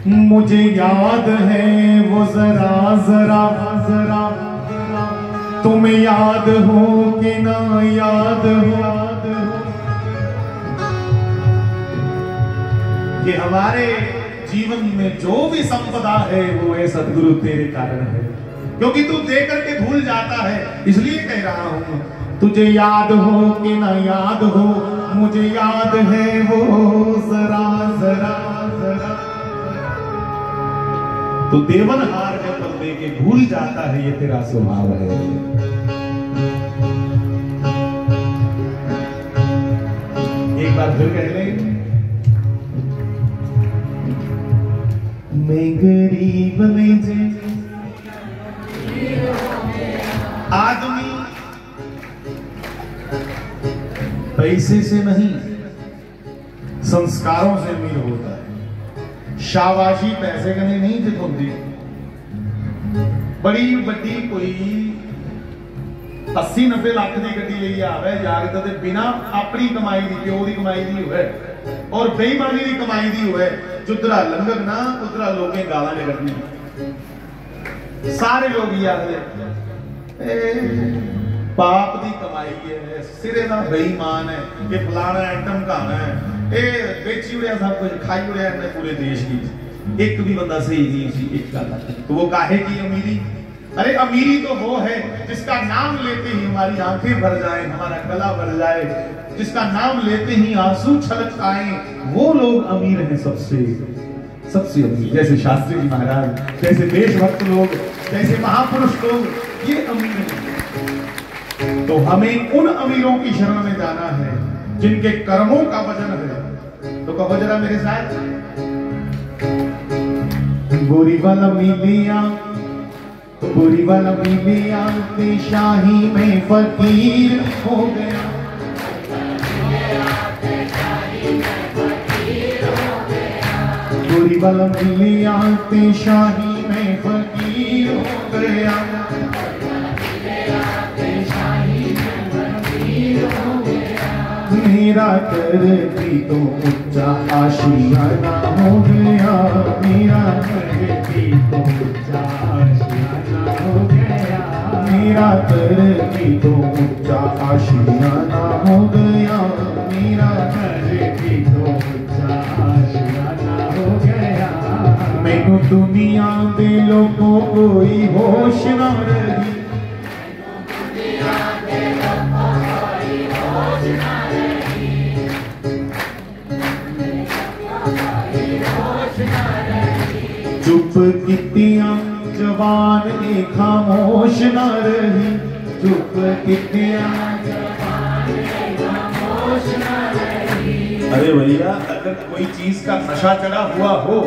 मुझे याद है वो जरा जरा जरा तुम्हें याद हो कि ना याद हो कि हमारे जीवन में जो भी संपदा है वो है सदगुरु तेरे कारण है, क्योंकि तू दे करके भूल जाता है, इसलिए कह रहा हूं। तुझे याद हो कि ना याद हो मुझे याद है वो जरा जरा जरा तो देवनहार है पर दे के भूल जाता है, ये तेरा स्वभाव है। एक बार फिर कह ले, मैं गरीब नहीं जे आदमी पैसे से नहीं संस्कारों से अमीर होता है। शाबाशी पैसे कने नहीं दिखोती। बड़ी बड़ी कोई 80-90 लाख की गड्डी ले आवे जागदा ते बिना अपनी कमाई दी प्यो दी कमाई दी होवे और बेईमानी दी कमाई दी होवे, जुदरा लंघक ना उधरा लोकें गालां ने कढनी। सारे लोग ये आखदे पाप दी कमाई है, सिरे दा बेईमान है कि फलाना आइटम खाना है, बेची उड़िया सब कुछ खाई उड़िया ने पूरे देश की, एक भी बंदा सही नहीं सी एक का। तो वो काहे की अमीरी? अरे अमीरी तो वो है जिसका नाम लेते ही हमारी आंखें भर जाए, हमारा गला भर जाए, जिसका नाम लेते ही आंसू छलक आए, वो लोग अमीर हैं सबसे सबसे अमीर। जैसे शास्त्री जी महाराज, जैसे देशभक्त लोग, जैसे महापुरुष लोग, ये अमीर हैं। तो हमें उन अमीरों की शरण में जाना है जिनके कर्मों का वजन है। तो कहो जरा मेरे साथ, बुरी वाला मिलिया बुरी वाला मिलिया ते शाही में फकीर हो गया। बुरी वाला मिलिया ते शाही में फकीर हो गया। मेरा करती तो ऊंचा आशियाना हो गया। मेरा करती तो ऊंचा आशियाना हो गया। मेरा करती तो ऊंचा आशियाना हो गया। मेरा करती तो ऊंचा आशियाना हो गया। मैनू दुनिया दे लोगों कोई होश ना रही। चुप कितिया जवान ने खामोश न रही। चुप कितिया जवान ने खामोश न रही। अरे भैया, अगर कोई चीज का नशा चढ़ा हुआ हो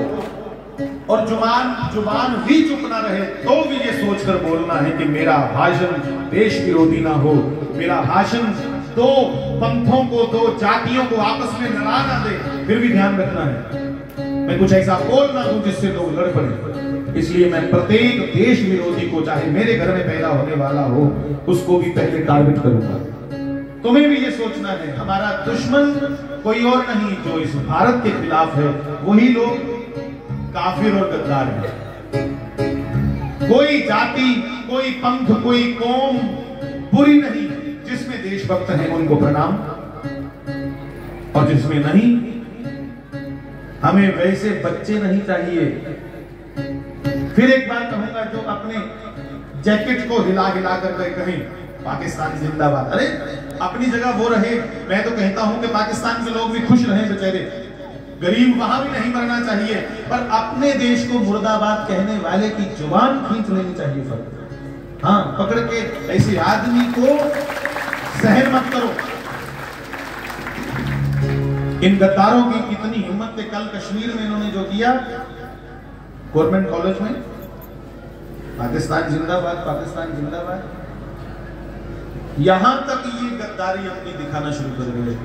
और जुबान भी चुप ना रहे तो भी ये सोचकर बोलना है कि मेरा भाषण देश विरोधी ना हो, मेरा भाषण दो पंथों को, दो जातियों को आपस में लड़ा ना दे। फिर भी ध्यान रखना है मैं कुछ ऐसा बोल ना दूं जिससे लोग लड़ पड़े। इसलिए मैं प्रत्येक देश विरोधी को, चाहे मेरे घर में पैदा होने वाला हो, उसको भी पहले टारगेट करूंगा। तुम्हें भी ये सोचना है हमारा दुश्मन कोई और नहीं जो इस भारत के खिलाफ है, वही लोग काफिर और गद्दार है। कोई जाति, कोई पंथ, कोई कौम बुरी नहीं, जिसमें देशभक्त हैं उनको प्रणाम, और जिसमें नहीं, हमें वैसे बच्चे नहीं चाहिए। फिर एक बात कहूंगा, जो अपने जैकेट को हिला हिला कर कहें पाकिस्तान जिंदाबाद, अरे अपनी जगह वो रहे। मैं तो कहता हूं कि पाकिस्तान के लोग भी खुश रहे बेचारे, गरीब वहां भी नहीं मरना चाहिए, पर अपने देश को मुर्दाबाद कहने वाले की जुबान खींच लेनी चाहिए। फर्क हाँ, पकड़ के ऐसे आदमी को सहन मत करो। इन गद्दारों की कितनी हिम्मत है। कल कश्मीर में इन्होंने जो किया, गवर्नमेंट कॉलेज में पाकिस्तान जिंदाबाद, पाकिस्तान जिंदाबाद, यहां तक ये गद्दारी अपनी दिखाना शुरू कर गए।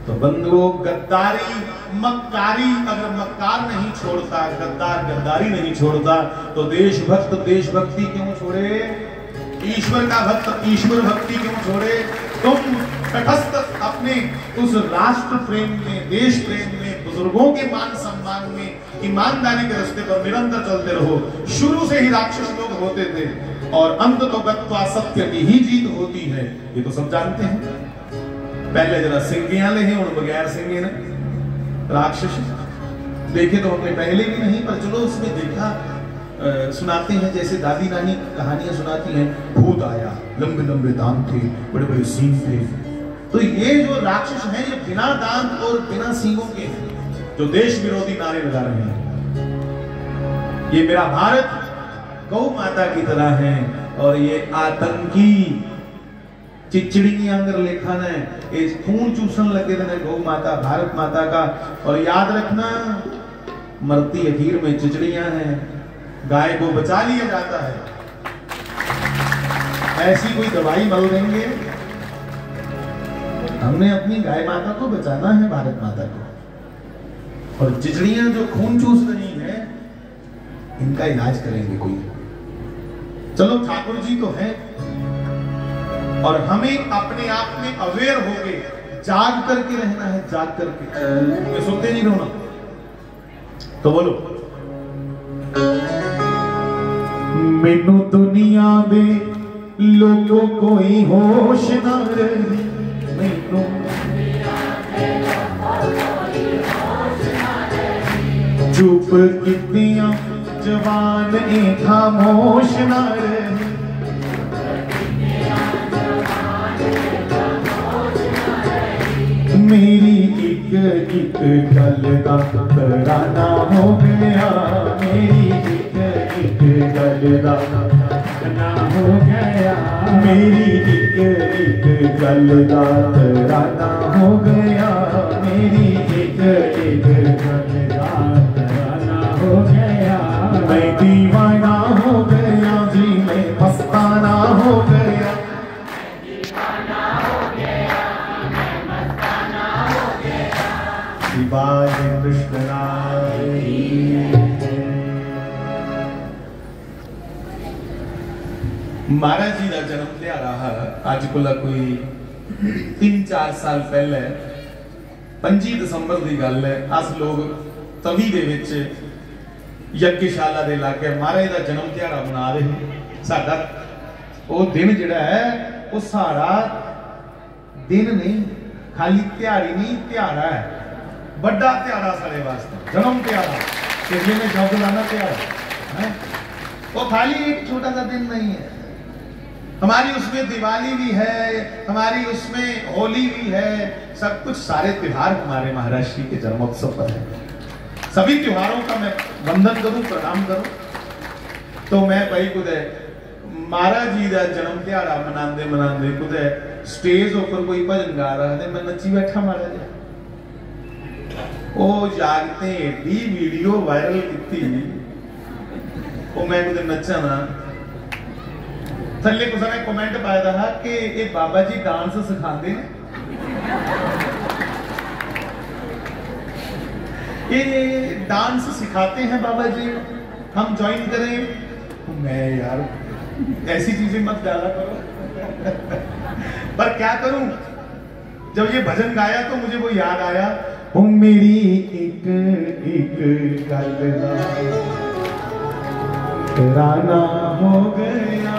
तो बंधुओं, गद्दारी, मक्कारी अगर मक्कार नहीं छोड़ता, गद्दार गद्दारी नहीं छोड़ता, तो देशभक्त देशभक्ति क्यों छोड़े? ईश्वर का भक्त ईश्वर भक्ति क्यों छोड़े? तुम तटस्थ अपने उस राष्ट्र प्रेम में, देश प्रेम में, बुजुर्गों के मान सम्मान में, ईमानदारी के रास्ते पर निरंतर चलते रहो। शुरू से ही राक्षस लोग होते थे और अंत तो गत्वा सत्य की ही जीत होती है, ये तो सब जानते हैं। पहले जरा सिंगिया ले हैं और बगैर सिंगे ने राक्षस देखे तो हमने पहले भी नहीं, पर चलो उसमें देखा। सुनाते हैं जैसे दादी नानी कहानियां सुनाती हैं, भूत आया, लंबे लंबे दांत थे, बड़े बड़े सींग थे। तो ये जो राक्षस हैं ये बिना दांत और बिना सींगों के हैं, जो देश विरोधी नारे लगा रहे हैं। ये मेरा भारत गौ माता की तरह है और ये आतंकी चिचड़ियां अंदर लेखा ने इस खून चूसन लगे थे गौ माता भारत माता का। और याद रखना मरती अखीर में चिचड़ियां हैं, गाय को बचा लिया जाता है। ऐसी कोई दवाई मल देंगे? हमने अपनी गाय माता को बचाना है, भारत माता को। और चिचड़ियां जो खून चूस रही हैं इनका इलाज करेंगे कोई। चलो ठाकुर जी तो हैं और हमें अपने आप में अवेयर हो गए, जाग करके रहना है, जाग करके। सुनते नहीं रोना तो बोलो। मैनू दुनिया दे लोगों कोई होश ना रही, मैनू चुप कितियां जवान ए खामोश ना रही। मेरी एक एक गल दा तराना हो गया, मेरी एक गल दा तराना हो गया, मेरी एक गल दा तराना हो गया, मेरी एक गल दा तराना हो गया। मैं दीवाना हो गया जी, मैं मस्ताना हो गया, शिवाय कृष्णनाय। महाराज जी का जन्म दिहाड़ा अज को कोई 3-4 साल पहले 25 दिसंबर की गल है। अस लोग तवी दे विच यज्ञशाला दे इलाके महाराज का जन्म दिहाड़ा मना रहे। साडा वो दिन जिहड़ा है वो सारा दिन नहीं, खाली दिहाड़ी नहीं, दिहाड़ा है, बड़ा त्यारा सारे वास्ते जन्म त्यारा, किसी में शब्द लाना त्यारा है। वो खाली एक छोटा सा दिन नहीं है। हमारी उसमें दिवाली भी है, हमारी उसमें होली भी है, सब कुछ सारे त्योहार हमारे महाराज श्री के जन्मोत्सव पर है। सभी त्योहारों का मैं वंदन करूं, प्रणाम करूं। तो मैं भाई कुदे महाराज जी का जन्म त्यारा मनाते मनाते कुदे स्टेज ऊपर कोई भजन गा रहा है, मैं नची बैठा महाराज जी। ओ जागते एडी वीडियो वायरल की, वो मैं कुछ नचा ना, थले कुछ ने कमेंट पाया था कि ये बाबा जी डांस सिखाते हैं, ये डांस सिखाते हैं बाबा जी, हम ज्वाइन करें। मैं यार ऐसी चीजें मत डाला करो। पर क्या करूं, जब ये भजन गाया तो मुझे वो याद आया, ओ मेरी एक एक गल दा तराना हो गया,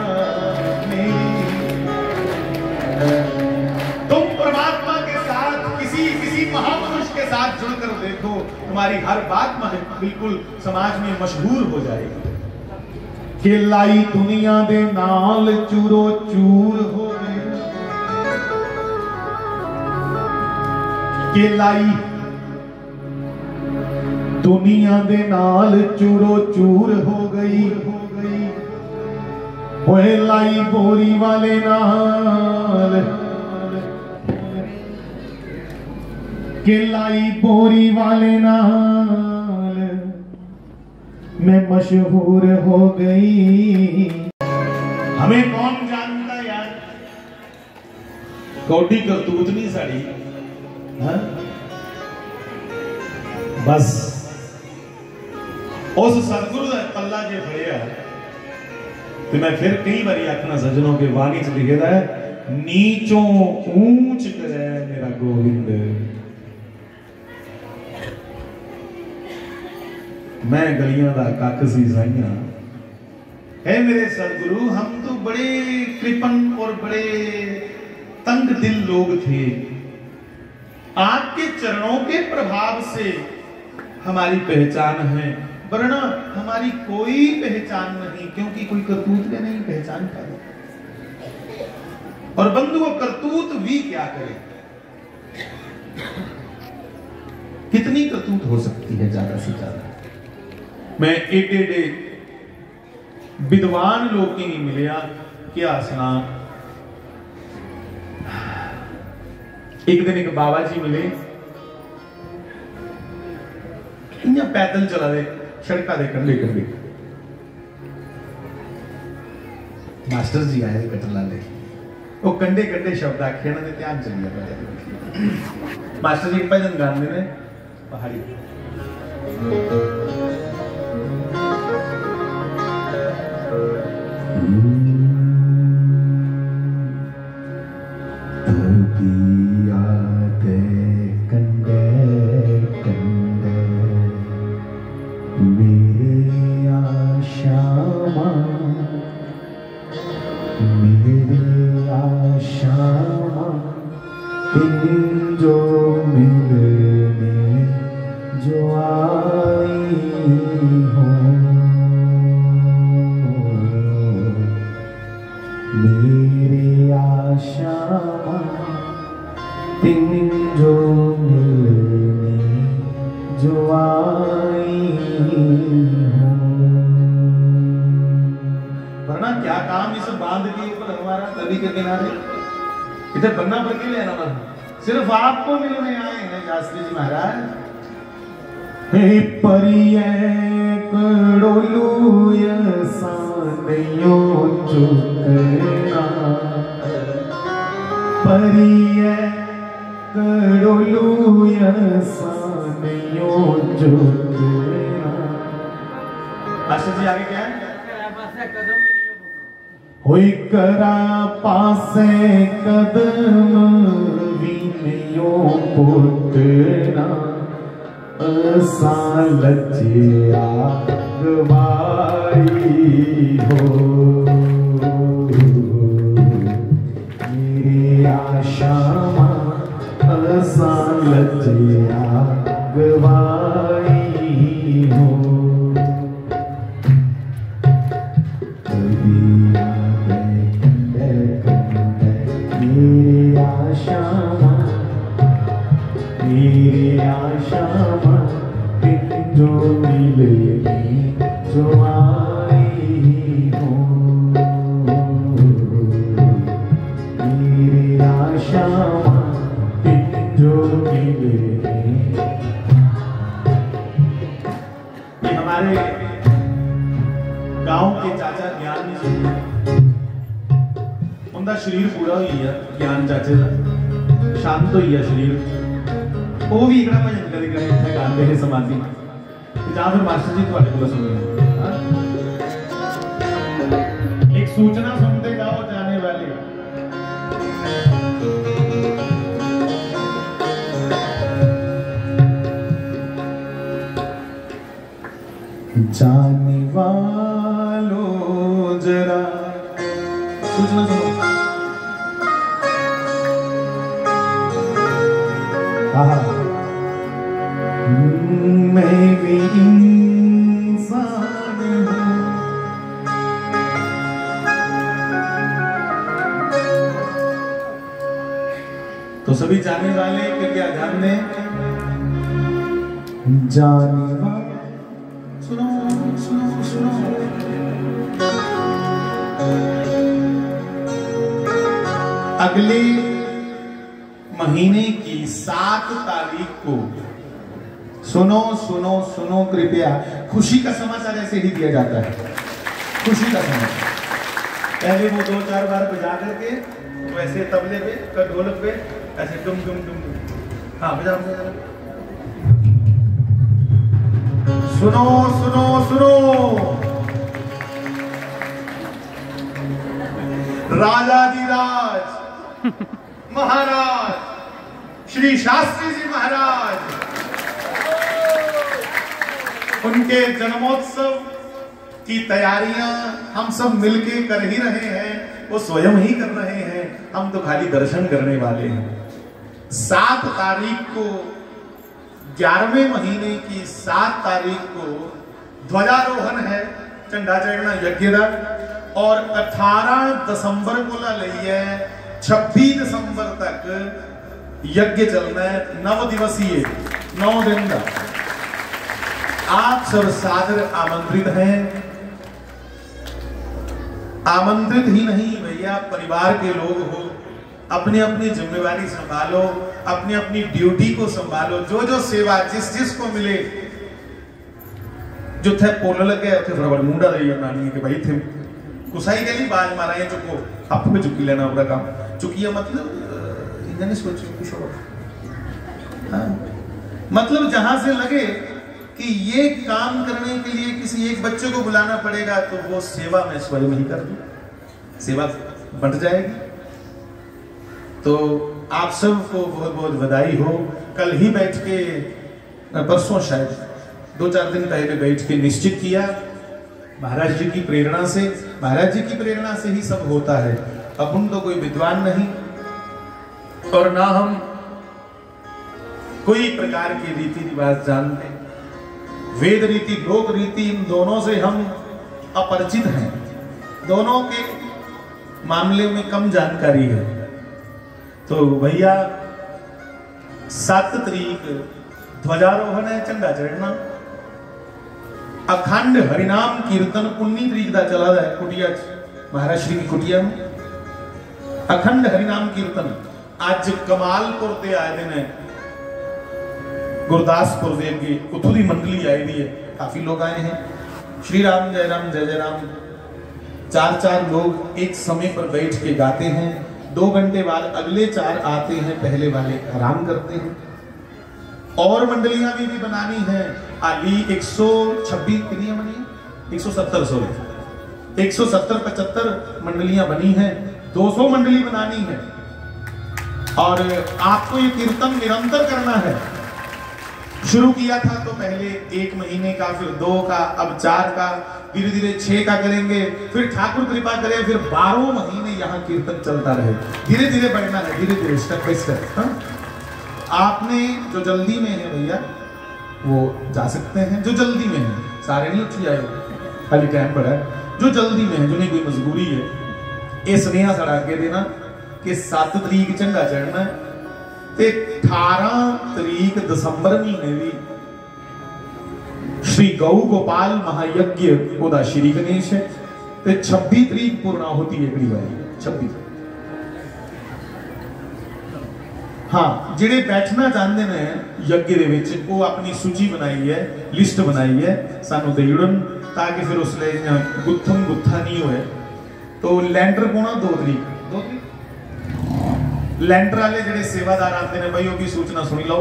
तुम परमात्मा के साथ किसी महापुरुष के साथ जुड़कर देखो, तुम्हारी हर बात बिल्कुल समाज में मशहूर हो जाएगी। के लाई दुनिया दे नाल चूरो चूर हो गए, के लाई दुनिया दे नाल चूरो चूर हो गई, होए लाई बोरी वाले नाल, के लाई बोरी वाले नाल मैं मशहूर हो गई। हमें कौन जानता यार, कौडी करतूत नहीं साड़ी, हाँ? बस उस सतगुरु का पल्ला जे फड़िया तो मैं फिर कई बार आखना सज्जनों के वाणी च लिखेदा है, नीचों ऊंच करे मेरा गोविंद। मैं गलियां दा कख सी साइयां, है मेरे सदगुरु, हम तो बड़े कृपण और बड़े तंग दिल लोग थे। आपके चरणों के प्रभाव से हमारी पहचान है, वरना हमारी कोई पहचान नहीं, क्योंकि कोई करतूत के नहीं पहचान पाए। और बंधु वो करतूत भी क्या करे, कितनी करतूत हो सकती है ज्यादा से ज्यादा। मैं एडे विद्वान लोग की नहीं मिलिया, क्या सुना। एक दिन एक बाबा जी मिले, इन्हें पैदल चला दे सड़का दे कंढे कंढे। मास्टर जी आए कटला ले, वो कंढे कंढे शब्द आखे ना दे ध्यान चली गया। मास्टर जी भजन गाते ने पहाड़ी, इधर बनना पर के लिए आना था, सिर्फ आपको मिलने आए हैं शास्त्री जी महाराज। हे परिय कड़ोलूय सानयो चुकना, परिय कड़ोलूय सानयो चुकना। मास्टर जी आगे क्या है? होई करा पासे कदम विनयो पुतना, असा लज्या गवाई हो। मेरी आशा असा लज्या गवाई हो। मेरी आशा जो मिलेगी जो आई हो, मेरी आशा जो मिलेगी। ये हमारे गांव के चाचा ज्ञान जी, उनका शरीर पूरा हुई है, ज्ञान चाचे का शांत हुई है शरीर, वो भी इकड़ा भजन कदे कदे इत्थे गाते हैं समाधि जां फिर मास्टर जी तुहाडे कोल सुनिए। एक सूचना सुनते जाओ जाने वाले, जाने वालों जरा सूचना सुनो। मैं भी इंसान हूँ, तो सभी जाने वाले के क्या ध्यान दें, जाने वाले सुनो सुनो सुनो। अगले महीने की 7 तारीख को सुनो सुनो सुनो कृपया, खुशी का समाचार ऐसे ही दिया जाता है, खुशी का समाचार। पहले वो 2-4 बार बजा करके वैसे तबले पे ढोलक पे ऐसे डुम डुम डुम, हाँ बजा बजा। सुनो सुनो सुनो, राजाधिराज महाराज श्री शास्त्री जी महाराज, उनके जन्मोत्सव की तैयारियां हम सब मिलके कर ही रहे हैं, वो स्वयं ही कर रहे हैं, हम तो खाली दर्शन करने वाले हैं। 7 तारीख को 11वें महीने की 7 तारीख को ध्वजारोहण है, झंडा चढ़ना यज्ञ का, और 18 दिसंबर को ला लिया 26 दिसंबर तक यज्ञ चलना है, 9 दिवसीय 9 दिन का। आप सब सादर आमंत्रित हैं। आमंत्रित ही नहीं भैया, परिवार के लोग हो, अपनी अपनी जिम्मेवारी संभालो, अपनी अपनी ड्यूटी को संभालो, जो जो सेवा जिस जिस को मिले, जो थे पोल लगे थे फटाफट मुंडा दे नानी के भाई थे कुसाई के लिए बाज मारा है, चुको आप पे चुकी लेना पूरा काम चुकी है, मतलब इन्होंने सोचो कुछ और, हाँ मतलब जहां से लगे कि ये काम करने के लिए किसी एक बच्चे को बुलाना पड़ेगा, तो वो सेवा मैं स्वयं ही कर दूं, सेवा बंट जाएगी। तो आप सबको बहुत बहुत बधाई हो। कल ही बैठ के, परसों शायद 2-4 दिन पहले बैठ के निश्चित किया, महाराज जी की प्रेरणा से, महाराज जी की प्रेरणा से ही सब होता है। अपन तो कोई विद्वान नहीं और ना हम कोई प्रकार के रीति रिवाज जानते, वेद रीति लोक रीति इन दोनों से हम अपरिचित हैं, दोनों के मामले में कम जानकारी है। तो भैया 7 तारीख ध्वजारोहण है, झंडा चढ़ना, अखंड हरिनाम कीर्तन 19 तारीख का चला है कुटिया महाराज श्री की कुटिया में, अखंड हरिनाम कीर्तन। आज कमालपुर से आए दिन है, गुरदासपुर देव की उथों की मंडली आई हुई है, काफी लोग आए हैं। श्री राम जय राम जय जय राम 4-4 लोग एक समय पर बैठ के गाते हैं। 2 घंटे बाद अगले 4 आते हैं, पहले वाले आराम करते हैं। और मंडलियां भी बनानी है। अली 126 कितनी बनी, 170 सॉरी 170-75 मंडलियां बनी हैं, 200 मंडली बनानी है। और आपको ये कीर्तन निरंतर करना है। शुरू किया था तो पहले 1 महीने का, फिर 2 का, अब 4 का, धीरे धीरे 6 का करेंगे, फिर ठाकुर कृपा करे फिर 12 महीने यहाँ कीर्तन चलता रहे। धीरे धीरे बढ़ना है, धीरे धीरे स्टेप बाय स्टेप। आपने जो जल्दी में है भैया वो जा सकते हैं, जो जल्दी में है, सारे नहीं उठ जाए, खाली टाइम पड़ा है। जो जल्दी में है, जो नहीं कोई मजबूरी है, ये स्नेहा सड़ा के देना कि 7 तारीख झंडा चढ़ना है, ते 18 तारीख दिसंबर महीने भी श्री गौ गोपाल महायज्ञ ओदा श्री गणेश है, ते 26 तारीख पूर्णाहुति है अगली बारी 26। हाँ जिहड़े बैठना चाहते हैं यज्ञ दे विच वो अपनी सूची बनाई है, लिस्ट बनाई है, सानू दे उड़न ताकि फिर उसले गुत्थम गुत्था नहीं होए। तो लैंटर पाना 2 तारीख लैंटर वाले जिहड़े सेवादार आते हैं भाई उसकी सूचना सुनी लो।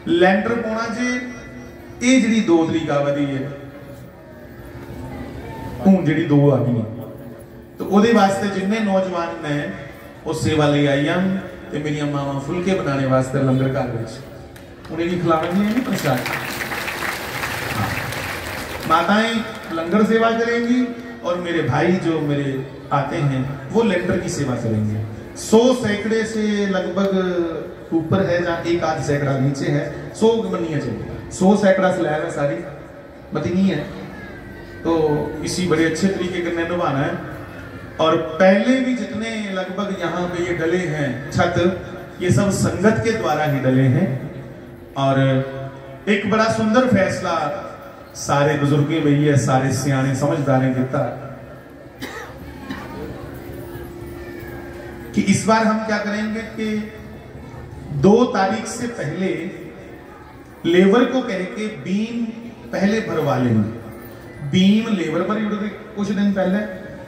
लैंटर पाना जे ये जिहड़ी 2 तारीख आवदी है, हूँ जिहड़ी 2 आ गई, तो ਉਹਦੇ वास्ते जिन्ने नौजवान ने वो सेवा ले आई हैं, ते मेरी मावा फुलके बनाने वास्ते लंगर घर में उन्हें भी खिलाएंगे नहीं प्रसाद। माताएं लंगर सेवा करेंगी और मेरे भाई जो मेरे आते हैं वो लैंटर की सेवा करेंगे। 100 सैकड़े से लगभग ऊपर है, जहाँ 1-8 सैकड़ा नीचे है, 100 मनिया चाहिए, 100 सैकड़ा स्लैब है, सारी बती नहीं है। तो इसी बड़े अच्छे तरीके से निभाना है। और पहले भी जितने लगभग यहाँ पे ये डले हैं छत, ये सब संगत के द्वारा ही डले हैं। और एक बड़ा सुंदर फैसला सारे बुजुर्ग भैया, सारे सियाने समझदार ने किया कि इस बार हम क्या करेंगे कि 2 तारीख से पहले लेबर को कह के बीम पहले भरवा लेंगे। बीम लेबर पर कुछ दिन पहले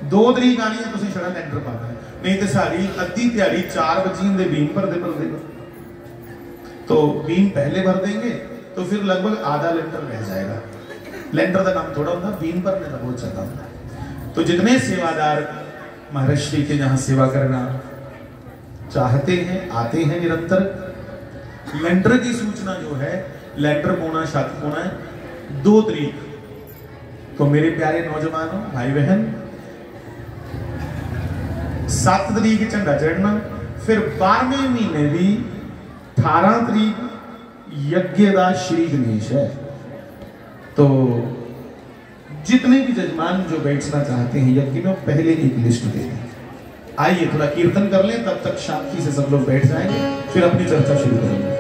2 तारीख आनी है, तुम छड़ा लैंटर पा देना, नहीं तो सारी अद्धी दिहाड़ी 4 बजे बीम भरते भरते, तो बीम पहले भर देंगे तो फिर लगभग आधा लैंटर रह जाएगा। लैंटर का काम थोड़ा होता, बीम भरने का बहुत ज्यादा होता है। तो जितने सेवादार महर्षि के जहां सेवा करना चाहते हैं, आते हैं निरंतर। लेंटर की सूचना जो है, लेंटर पौना शादी पौना है 2 तारीख। तो मेरे प्यारे नौजवानों, भाई बहन, 7 तारीख झंडा चढ़ना, फिर 12वें महीने भी 18 तारीख यज्ञ का श्री गणेश है। तो जितने भी जजमान जो बैठना चाहते हैं यज्ञ में, पहले एक लिस्ट दे दें। आइए थोड़ा कीर्तन कर लें, तब तक शांति से सब लोग बैठ जाएंगे, फिर अपनी चर्चा शुरू करेंगे।